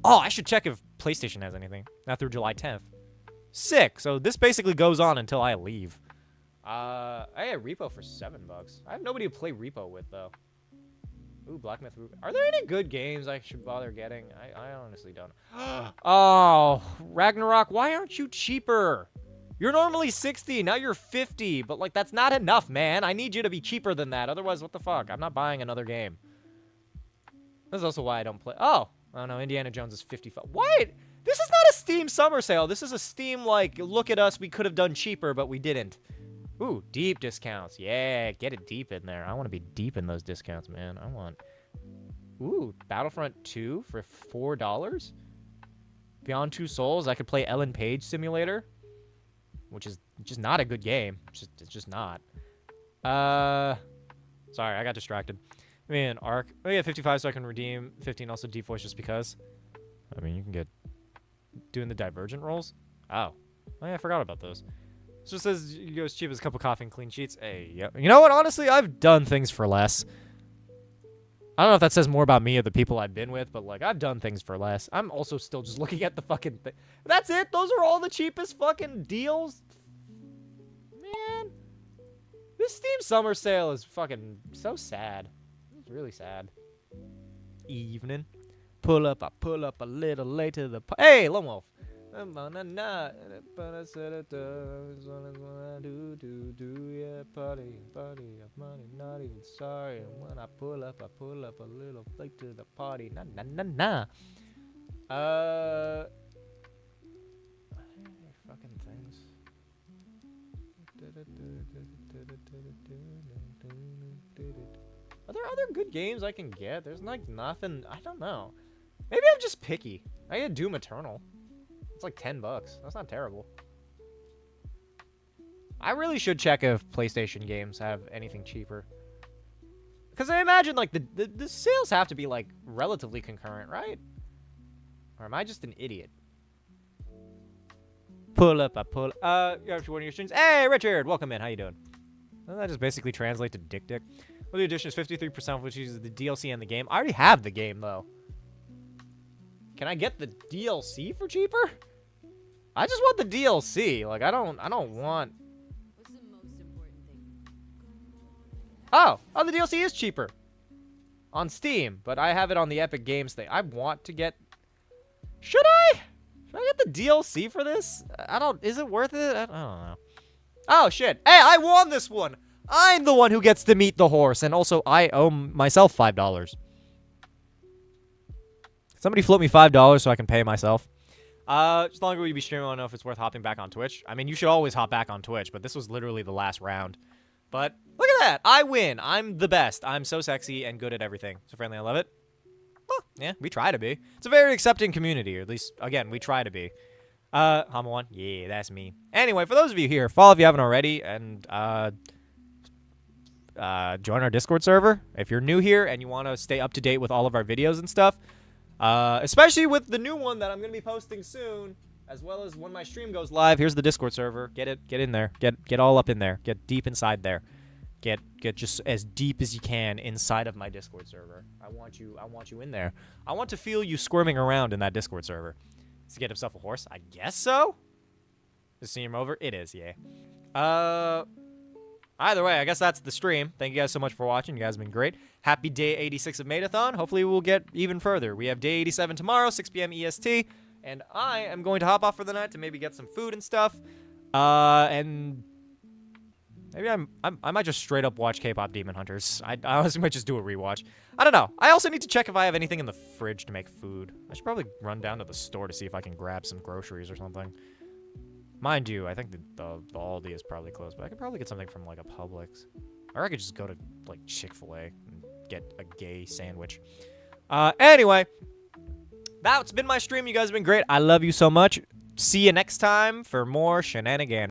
Oh, I should check if PlayStation has anything. Not through July 10th. Sick. So this basically goes on until I leave. I had Repo for $7. I have nobody to play Repo with, though. Ooh, Black Myth Ruby. Are there any good games I should bother getting? I honestly don't. Oh, Ragnarok, why aren't you cheaper? You're normally 60, now you're 50, but, like, that's not enough, man. I need you to be cheaper than that. Otherwise, what the fuck? I'm not buying another game. This is also why I don't play. Oh no, Indiana Jones is 55. What? This is not a Steam summer sale. This is a Steam, like, look at us, we could have done cheaper, but we didn't. Ooh, deep discounts. Yeah, get it deep in there. I want to be deep in those discounts, man. I want... Ooh, Battlefront 2 for $4? Beyond Two Souls, I could play Ellen Page Simulator, which is just not a good game. It's just not. Sorry, I got distracted. I mean, Arc. Oh, yeah, 55 so I can redeem 15 also default just because. I mean, you can get... Doing the Divergent rolls? Oh, yeah, I forgot about those. It just says you go as cheap as a cup of coffee and clean sheets. Hey, yeah. You know what? Honestly, I've done things for less. I don't know if that says more about me or the people I've been with, but, like, I've done things for less. I'm also still just looking at the fucking thing. That's it? Those are all the cheapest fucking deals? Man. This Steam Summer Sale is fucking so sad. It's really sad. Evening. Pull up a little late to the... Hey, Lone Wolf. I'm on a night, but I said it does. What I do, yeah, party, of money, not even sorry. And when I pull up a little late to the party, na. Fucking things. Are there other good games I can get? There's like nothing. I don't know. Maybe I'm just picky. I get Doom Eternal. It's like $10. That's not terrible. I really should check if PlayStation games have anything cheaper. Because I imagine, like, the sales have to be, like, relatively concurrent, right? Or am I just an idiot? Pull up. You're one of your streams. Hey, Richard! Welcome in. How you doing? Doesn't that just basically translate to dick? Well, the edition is 53%, which is the DLC and the game. I already have the game, though. Can I get the DLC for cheaper? I just want the DLC. Like, I don't want... What's the most important thing? Oh, the DLC is cheaper. On Steam, but I have it on the Epic Games thing. I want to get... Should I? Should I get the DLC for this? Is it worth it? I don't know. Oh, shit. Hey, I won this one. I'm the one who gets to meet the horse, and also I owe myself $5. Somebody flip me $5 so I can pay myself. Just longer will you be streaming? I don't know if it's worth hopping back on Twitch. I mean, you should always hop back on Twitch, but this was literally the last round. But look at that. I win. I'm the best. I'm so sexy and good at everything. So friendly, I love it. Well, yeah, we try to be. It's a very accepting community, or at least, again, we try to be. Hama1, yeah, that's me. Anyway, for those of you here, follow if you haven't already, and join our Discord server if you're new here and you want to stay up to date with all of our videos and stuff. Especially with the new one that I'm gonna be posting soon, as well as when my stream goes live. Here's the Discord server. Get in there. Get all up in there. Get deep inside there. Get just as deep as you can inside of my Discord server. I want you in there. I want to feel you squirming around in that Discord server. Does he get himself a horse? I guess so. Is the stream over? It is, yeah. Either way, I guess that's the stream. Thank you guys so much for watching. You guys have been great. Happy day 86 of maid-o-thon. Hopefully we'll get even further. We have day 87 tomorrow, 6 p.m. EST. And I am going to hop off for the night to maybe get some food and stuff. And maybe I might just straight up watch K-pop Demon Hunters. I honestly might just do a rewatch. I don't know. I also need to check if I have anything in the fridge to make food. I should probably run down to the store to see if I can grab some groceries or something. Mind you, I think the Aldi is probably closed, but I could probably get something from, like, a Publix. Or I could just go to, like, Chick-fil-A and get a gay sandwich. Anyway, that's been my stream. You guys have been great. I love you so much. See you next time for more shenanigans.